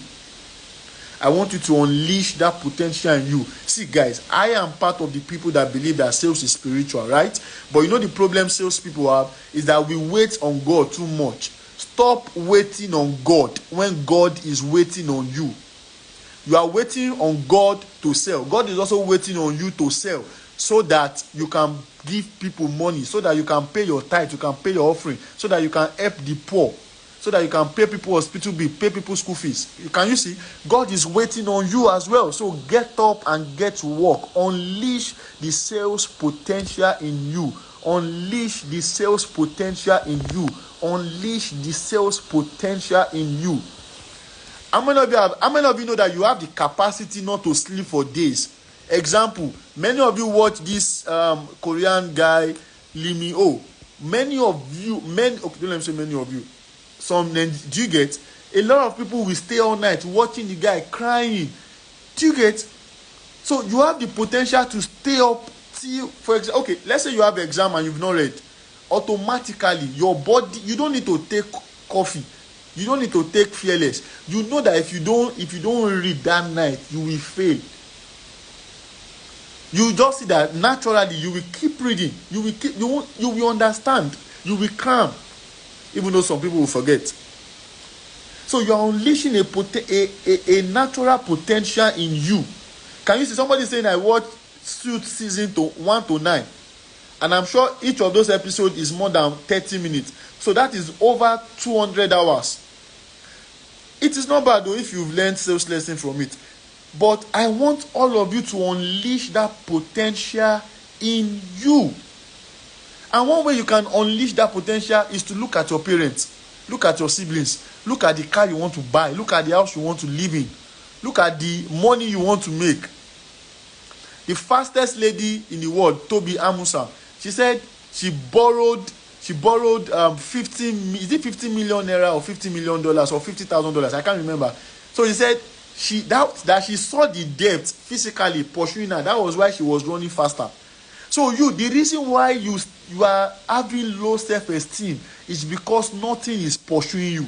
I want you to unleash that potential in you. See, guys, I am part of the people that believe that sales is spiritual, right? But you know the problem sales people have is that we wait on God too much. Stop waiting on God when God is waiting on you. You are waiting on God to sell. God is also waiting on you to sell so that you can give people money, so that you can pay your tithe, you can pay your offering, so that you can help the poor, so that you can pay people hospital bill, pay people school fees. Can you see? God is waiting on you as well. So get up and get to work. Unleash the sales potential in you. Unleash the sales potential in you. Unleash the sales potential in you. How many of you know that you have the capacity not to sleep for days? Example, many of you watch this Korean guy, Lee Min-ho. Many of you, okay, don't let me say many of you. Do you get? A lot of people will stay all night watching the guy crying. Do you get? So you have the potential to stay up till, for example, okay, let's say you have an exam and you've not read. Automatically, your body, you don't need to take coffee. You don't need to take fearless. You know that if you don't read that night, you will fail. You just see that naturally you will keep reading. You will understand. You will calm. Even though some people will forget. So you are unleashing a natural potential in you. Can you see somebody saying, I watched Suit season 1 to 9, and I'm sure each of those episodes is more than 30 minutes. So that is over 200 hours. It is not bad though if you've learned sales lesson from it. But I want all of you to unleash that potential in you. And one way you can unleash that potential is to look at your parents, look at your siblings, look at the car you want to buy, look at the house you want to live in, look at the money you want to make. The fastest lady in the world, Toby Amusa, she said she borrowed 50 million naira or $50 million or $50,000. I can't remember. So she said that she saw the debt physically pursuing her. That was why she was running faster. So the reason why you are having low self-esteem is because nothing is pursuing you.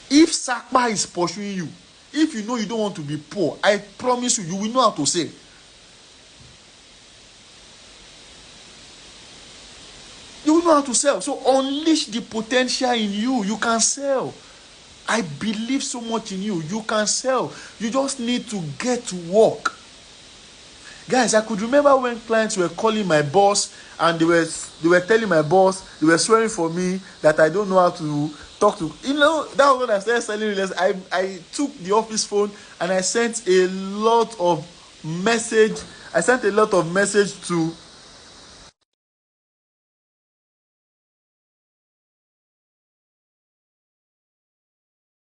If Sakpa is pursuing you, if you know you don't want to be poor, I promise you will know how to sell. You will know how to sell. So unleash the potential in you. You can sell. I believe so much in you. You can sell. You just need to get to work. Guys, I could remember when clients were calling my boss and they were telling my boss, they were swearing for me that I don't know how to talk to. You know, that was when I started selling real estate. I took the office phone and I sent a lot of message. To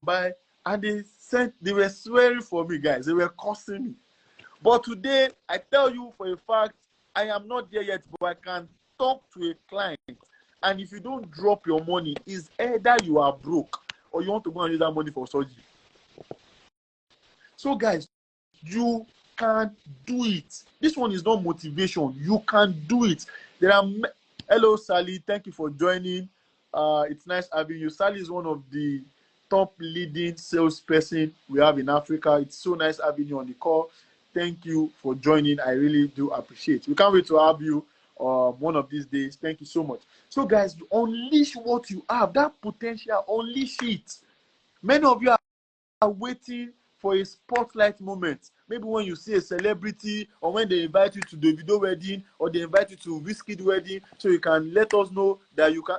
buy, and they were swearing for me, guys. They were cursing me. But today, I tell you for a fact, I am not there yet, but I can talk to a client. And if you don't drop your money, it's either you are broke or you want to go and use that money for surgery. So, guys, you can do it. This one is not motivation. You can do it. Hello, Sally. Thank you for joining. It's nice having you. Sally is one of the top leading salesperson we have in Africa. It's so nice having you on the call. Thank you for joining. I really do appreciate it. We can't wait to have you one of these days. Thank you so much. So, guys, unleash what you have, that potential, unleash it. Many of you are waiting for a spotlight moment. Maybe when you see a celebrity, or when they invite you to the video wedding, or they invite you to Whiskey wedding, so you can let us know that you can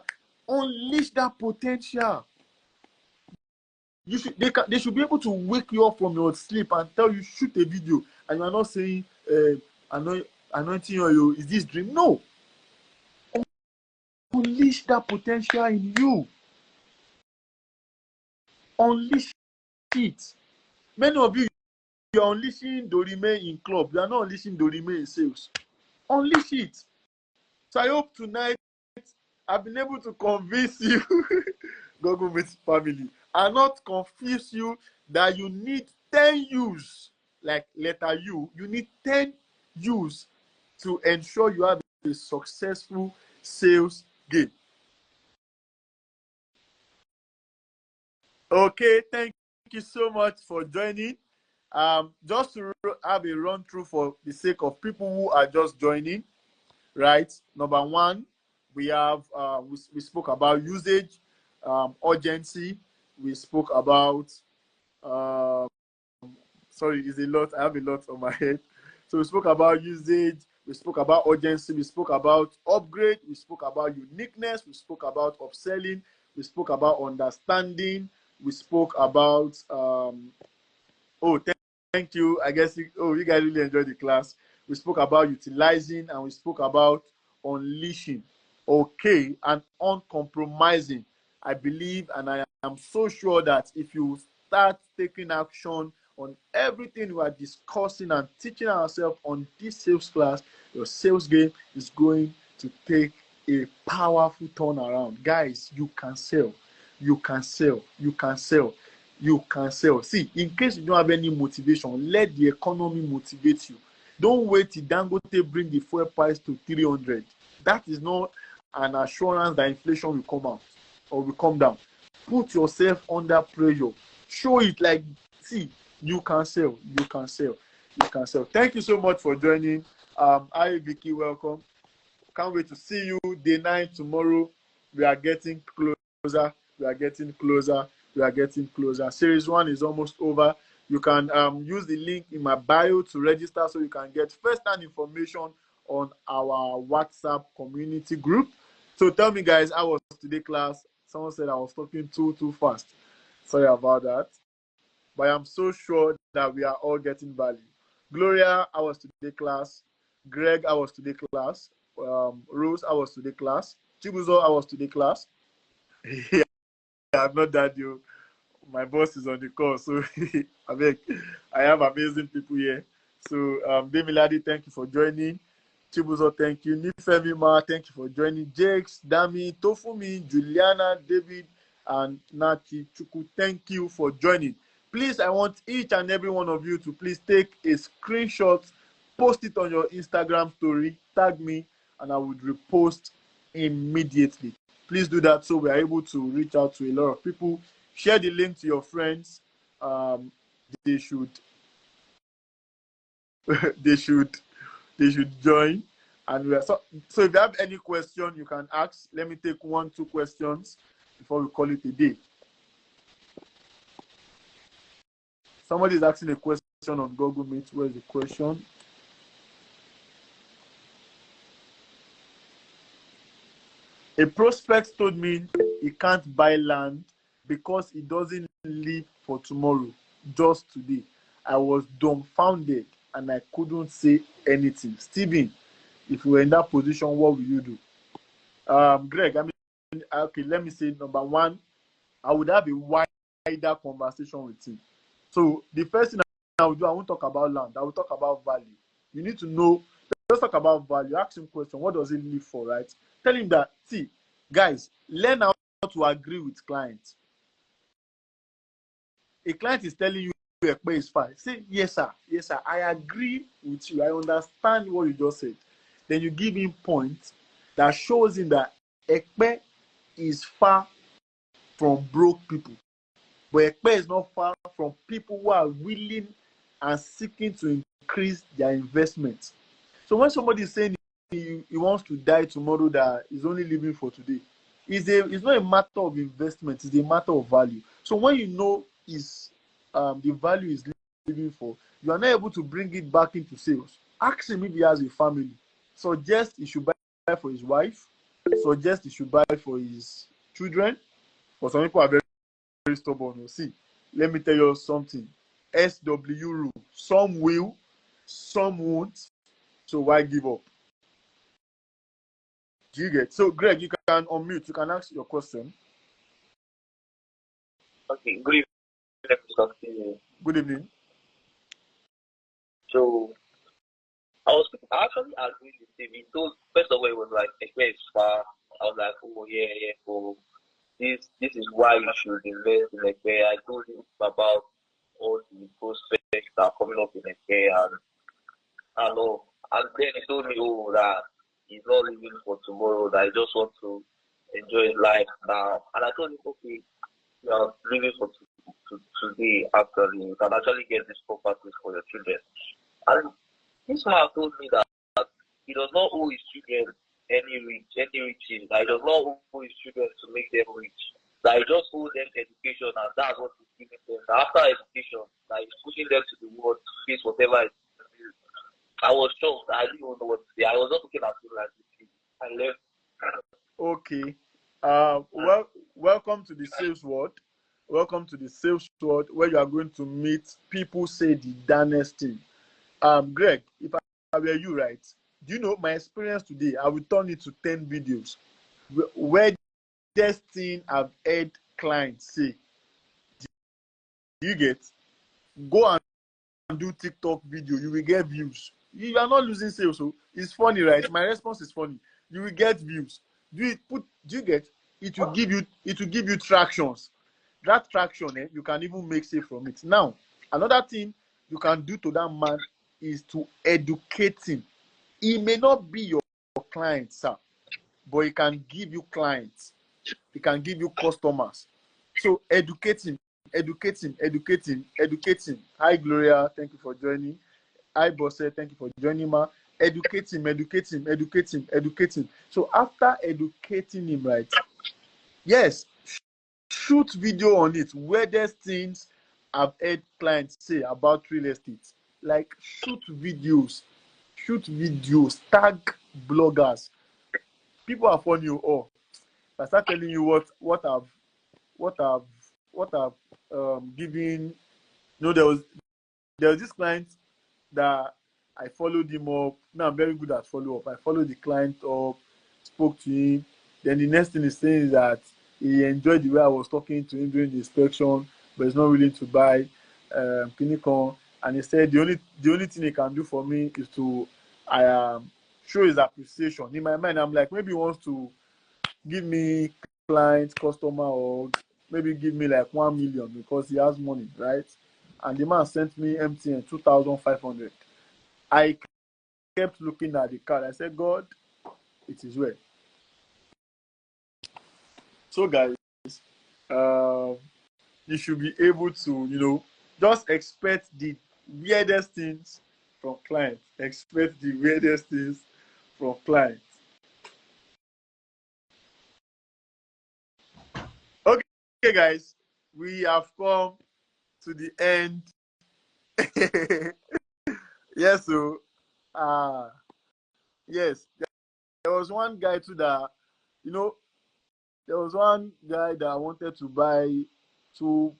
unleash that potential. They should be able to wake you up from your sleep and tell you shoot a video, and you are not saying anointing oil, is this dream? No. Unleash that potential in you. Unleash it. Many of you are unleashing Dorime in club. You are not unleashing Dorime in sales. Unleash it. So I hope tonight I've been able to convince you, Google Meet family, and not confuse you that you need 10 U's, like letter U. You need 10 U's to ensure you have a successful sales game. Okay, thank you so much for joining. Just to have a run through for the sake of people who are just joining, right? Number one, we have we spoke about usage, urgency. We spoke about sorry, it's a lot. I have a lot on my head. So we spoke about usage. We spoke about urgency. We spoke about upgrade. We spoke about uniqueness. We spoke about upselling. We spoke about understanding. We spoke about thank you. I guess you guys really enjoyed the class. We spoke about utilizing, and we spoke about unleashing. Okay, and uncompromising. I believe, and I am so sure that if you start taking action on everything we are discussing and teaching ourselves on this sales class, your sales game is going to take a powerful turnaround. Guys, you can sell. You can sell. You can sell. You can sell. See, in case you don't have any motivation, let the economy motivate you. Don't wait till Dangote bring the fuel price to 300. That is not an assurance that inflation will come out or will come down. Put yourself under pressure. Show it like, see, you can sell. You can sell. You can sell. Thank you so much for joining. Hi, Vicky. Welcome. Can't wait to see you day 9 tomorrow. We are getting closer. We are getting closer. We are getting closer. Series 1 is almost over. You can use the link in my bio to register so you can get first-hand information on our WhatsApp community group. So tell me, guys, how was today's class? Someone said I was talking too fast. Sorry about that. But I'm so sure that we are all getting value. Gloria, how was today's class? Greg, how was today's class? Rose, how was today's class? Chibuzo, how was today's class? Yeah, I'm not that you. My boss is on the call, so I have amazing people here. So, Demiladi, thank you for joining. Chibuzo, thank you. Nifemi Ma, thank you for joining. Jakes, Dami, Tofumi, Juliana, David, and Nachi Chuku, thank you for joining. Please, I want each and every one of you to please take a screenshot, post it on your Instagram story, tag me, and I would repost immediately. Please do that so we are able to reach out to a lot of people. Share the link to your friends. They should they should join. And so if you have any question, you can ask. Let me take 1-2 questions before we call it a day. Somebody is asking a question on Google Meet. Where's the question? A prospect told me he can't buy land because he doesn't live for tomorrow, just today. I was dumbfounded and I couldn't say anything. Steven, if you were in that position, what will you do? Greg, okay, let me say, number one, I would have a wider conversation with him. So the first thing I would do, I won't talk about land. I will talk about value. You need to know, let's talk about value. Ask him question, what does he live for, right? Tell him that, see, guys, learn how to agree with clients. A client is telling you Ekpe is fine. Say, yes, sir. Yes, sir. I agree with you. I understand what you just said. Then you give him points that shows him that Ekpe is far from broke people. But Ekpe is not far from people who are willing and seeking to increase their investment. So when somebody is saying he wants to die tomorrow, that he's only living for today, it's not a matter of investment, it's a matter of value. So when you know is the value is living for, you are not able to bring it back into sales. Ask him if he has a family. Suggest he should buy for his wife. Suggest he should buy for his children. For some people are very, very stubborn. See, let me tell you something. SW rule. Some will, some won't. So why give up? Do you get? So Greg, you can unmute. You can ask your question. Okay, good evening. Good evening. So I actually agree with him. He told, first of all, it was like Ekpe is far. I was like, oh yeah, oh, this is why you should invest in Ekpe. I told him about all the prospects that are coming up in Ekpe and all. And then he told me, oh, that he's not living for tomorrow, that he just wants to enjoy his life now. And I told him, okay, you are living for today, actually. You can actually get these properties for your children. And this man told me that he does not owe his children any riches. That he does not owe his children to make them rich. That he just owes them education, and that's what he's giving them. That after education, that he's pushing them to the world to face whatever is. I was shocked. I didn't even know what to say. I was not looking at him like this. I left. Okay. Welcome to the sales world. Welcome to the sales world, where you are going to meet people say the darnest thing. Greg, if I were you, right? Do you know my experience today? I will turn it to 10 videos where this thing I've heard clients say. Do you get? Go and do TikTok video. You will get views. You are not losing sales, so it's funny, right? My response is funny. You will get views. Do you get? It will give you tractions. That traction, you can even make sale from it. Now, another thing you can do to that man is to educate him. He may not be your client, sir, but he can give you clients. He can give you customers. So educate him. Hi, Gloria. Thank you for joining. Hi, Bosse. Thank you for joining, ma. Educate him. So after educating him, right? Yes, shoot video on it. Where there's things I've heard clients say about real estate. Like shoot videos, tag bloggers. People are funny. Oh, I start telling you what I've given. You know, there was this client that I followed him up. Now I'm very good at follow up. I followed the client up, spoke to him. Then the next thing he's saying is that he enjoyed the way I was talking to him during the inspection, but he's not willing to buy Kinikon. And he said the only thing he can do for me is to show his appreciation. In my mind, I'm like, maybe he wants to give me client, customer, or maybe give me like 1 million because he has money, right? And the man sent me MTN 2,500. I kept looking at the card. I said, God, it is well. So guys, you should be able to, just expect the weirdest things from clients. Expect the weirdest things from clients. Okay, guys, we have come to the end. Yes, so yes, there was one guy too that, there was one guy that wanted to buy two.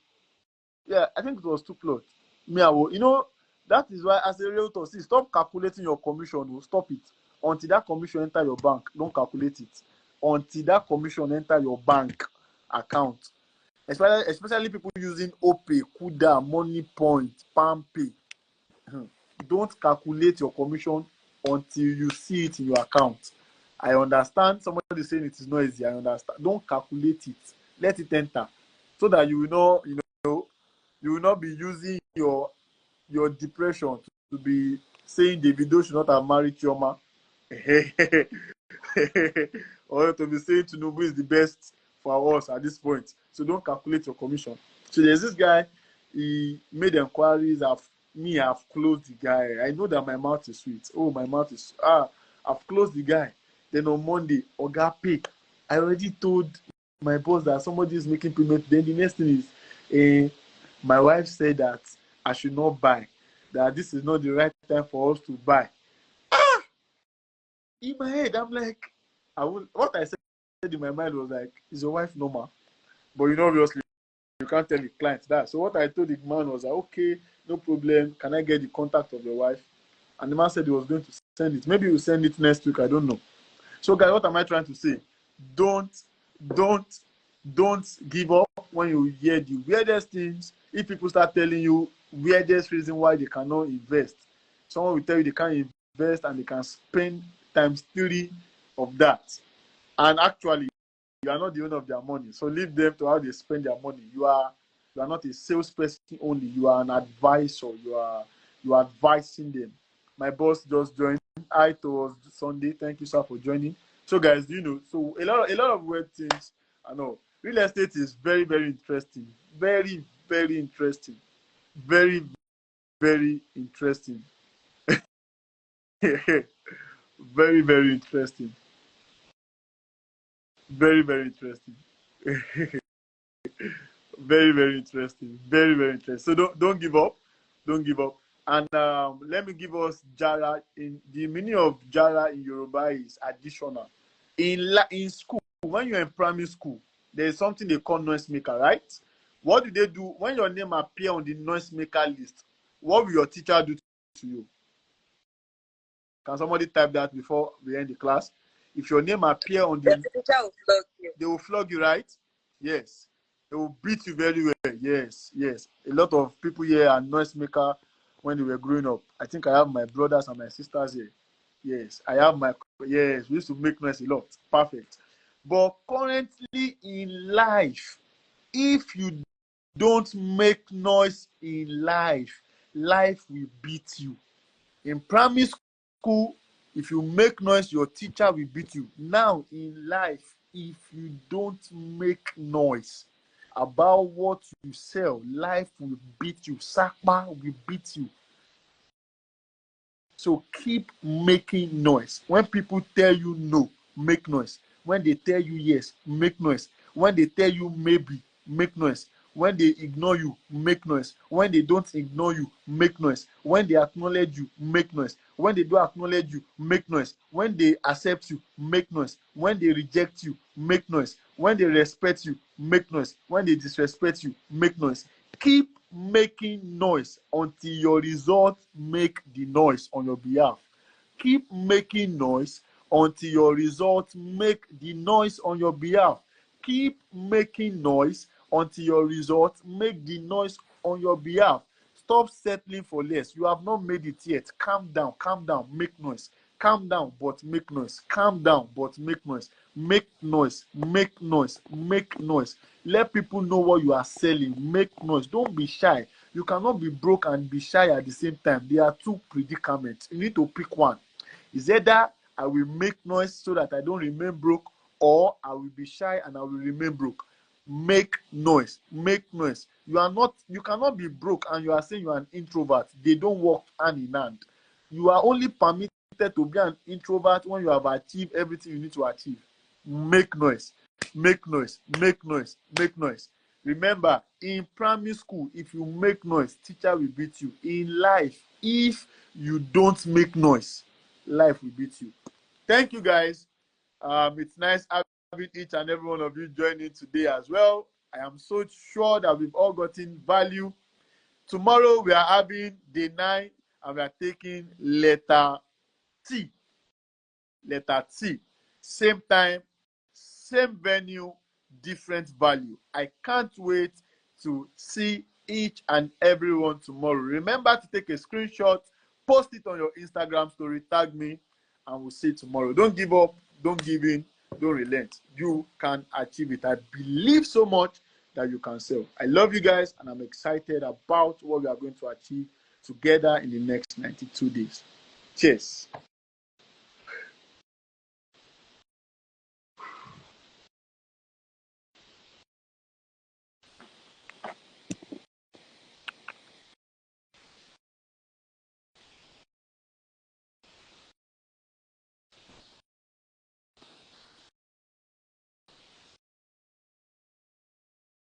Yeah, I think it was 2 plots. That is why as a realtor, see, stop calculating your commission. Stop it. Until that commission enter your bank, don't calculate it. Until that commission enter your bank account. Especially people using OPay, Kuda, Money Point, PalmPay. Don't calculate your commission until you see it in your account. I understand somebody saying it is noisy. I understand. Don't calculate it. Let it enter, so that you will not be using your depression to be saying Davido should not have married Chioma, or to be saying Tinubu is the best for us at this point. So don't calculate your commission. So there's this guy, he made inquiries. I've closed the guy. I know that my mouth is sweet. Oh, my mouth is I've closed the guy. Then on Monday, Oga pay. I already told my boss that somebody is making payment. Then the next thing is, my wife said that I should not buy. That this is not the right time for us to buy. In my head, I'm like, what I said in my mind was like, is your wife normal? But obviously, you can't tell the client that. So what I told the man was like, okay, no problem. Can I get the contact of your wife? And the man said he was going to send it. Maybe he'll send it next week. I don't know. So guys, what am I trying to say? Don't give up when you hear the weirdest things. If people start telling you weirdest reason why they cannot invest, someone will tell you they can't invest and they can spend times 3 of that. And actually, you are not the owner of their money. So leave them to how they spend their money. You are not a salesperson only. You are an advisor. You are advising them. My boss just joined. Hi, towards Sunday. Thank you, sir, for joining. So guys, so a lot of weird things. I know real estate is very, very interesting. Very, very interesting. Very, very interesting. Very, very interesting. Very, very interesting. Very, very interesting. Very, very interesting. So don't give up. Don't give up. And let me give us Jara. In the meaning of Jara in Yoruba is additional. In school, when you're in primary school, there is something they call noise maker, right? What do they do when your name appear on the noise maker list? What will your teacher do to you? Can somebody type that before we end the class? If your name appear on the teacher will flog you. They will flog you, right? Yes. They will beat you very well. Yes, yes. A lot of people here are noisemaker when they were growing up. I think I have my brothers and my sisters here. Yes, yes, we used to make noise a lot. Perfect. But currently in life, if you don't make noise in life, life will beat you. In primary school, if you make noise, your teacher will beat you. Now, in life, if you don't make noise about what you sell, life will beat you. Sakpa will beat you. So keep making noise. When people tell you no, make noise. When they tell you yes, make noise. When they tell you maybe, make noise. When they ignore you, make noise. When they don't ignore you, make noise. When they acknowledge you, make noise. When they don't acknowledge you, make noise. When they accept you, make noise. When they reject you, make noise. When they respect you, make noise. When they disrespect you, make noise. Keep making noise until your results make the noise on your behalf. Keep making noise until your results make the noise on your behalf. Keep making noise until your results make the noise on your behalf. Stop settling for less. You have not made it yet. Calm down, make noise. Calm down, but make noise. Calm down, but make noise. Make noise, make noise, make noise. Let people know what you are selling. Make noise. Don't be shy. You cannot be broke and be shy at the same time. There are two predicaments. You need to pick one. Is either I will make noise so that I don't remain broke, or I will be shy and I will remain broke. Make noise. Make noise. You cannot be broke and you are saying you are an introvert. They don't work hand in hand. You are only permitted to be an introvert when you have achieved everything you need to achieve. Make noise. Make noise. Make noise. Make noise. Remember, in primary school, if you make noise, teacher will beat you. In life, if you don't make noise, life will beat you. Thank you, guys. It's nice having each and every one of you joining today as well. I am so sure that we've all gotten value. Tomorrow we are having day 9 and we are taking letter T. Letter T. Same time, same venue, different value. I can't wait to see each and everyone tomorrow. Remember to take a screenshot, post it on your Instagram story, tag me, and we'll see you tomorrow. Don't give up, don't give in, don't relent. You can achieve it. I believe so much that you can sell. I love you guys, and I'm excited about what we are going to achieve together in the next 92 days. Cheers.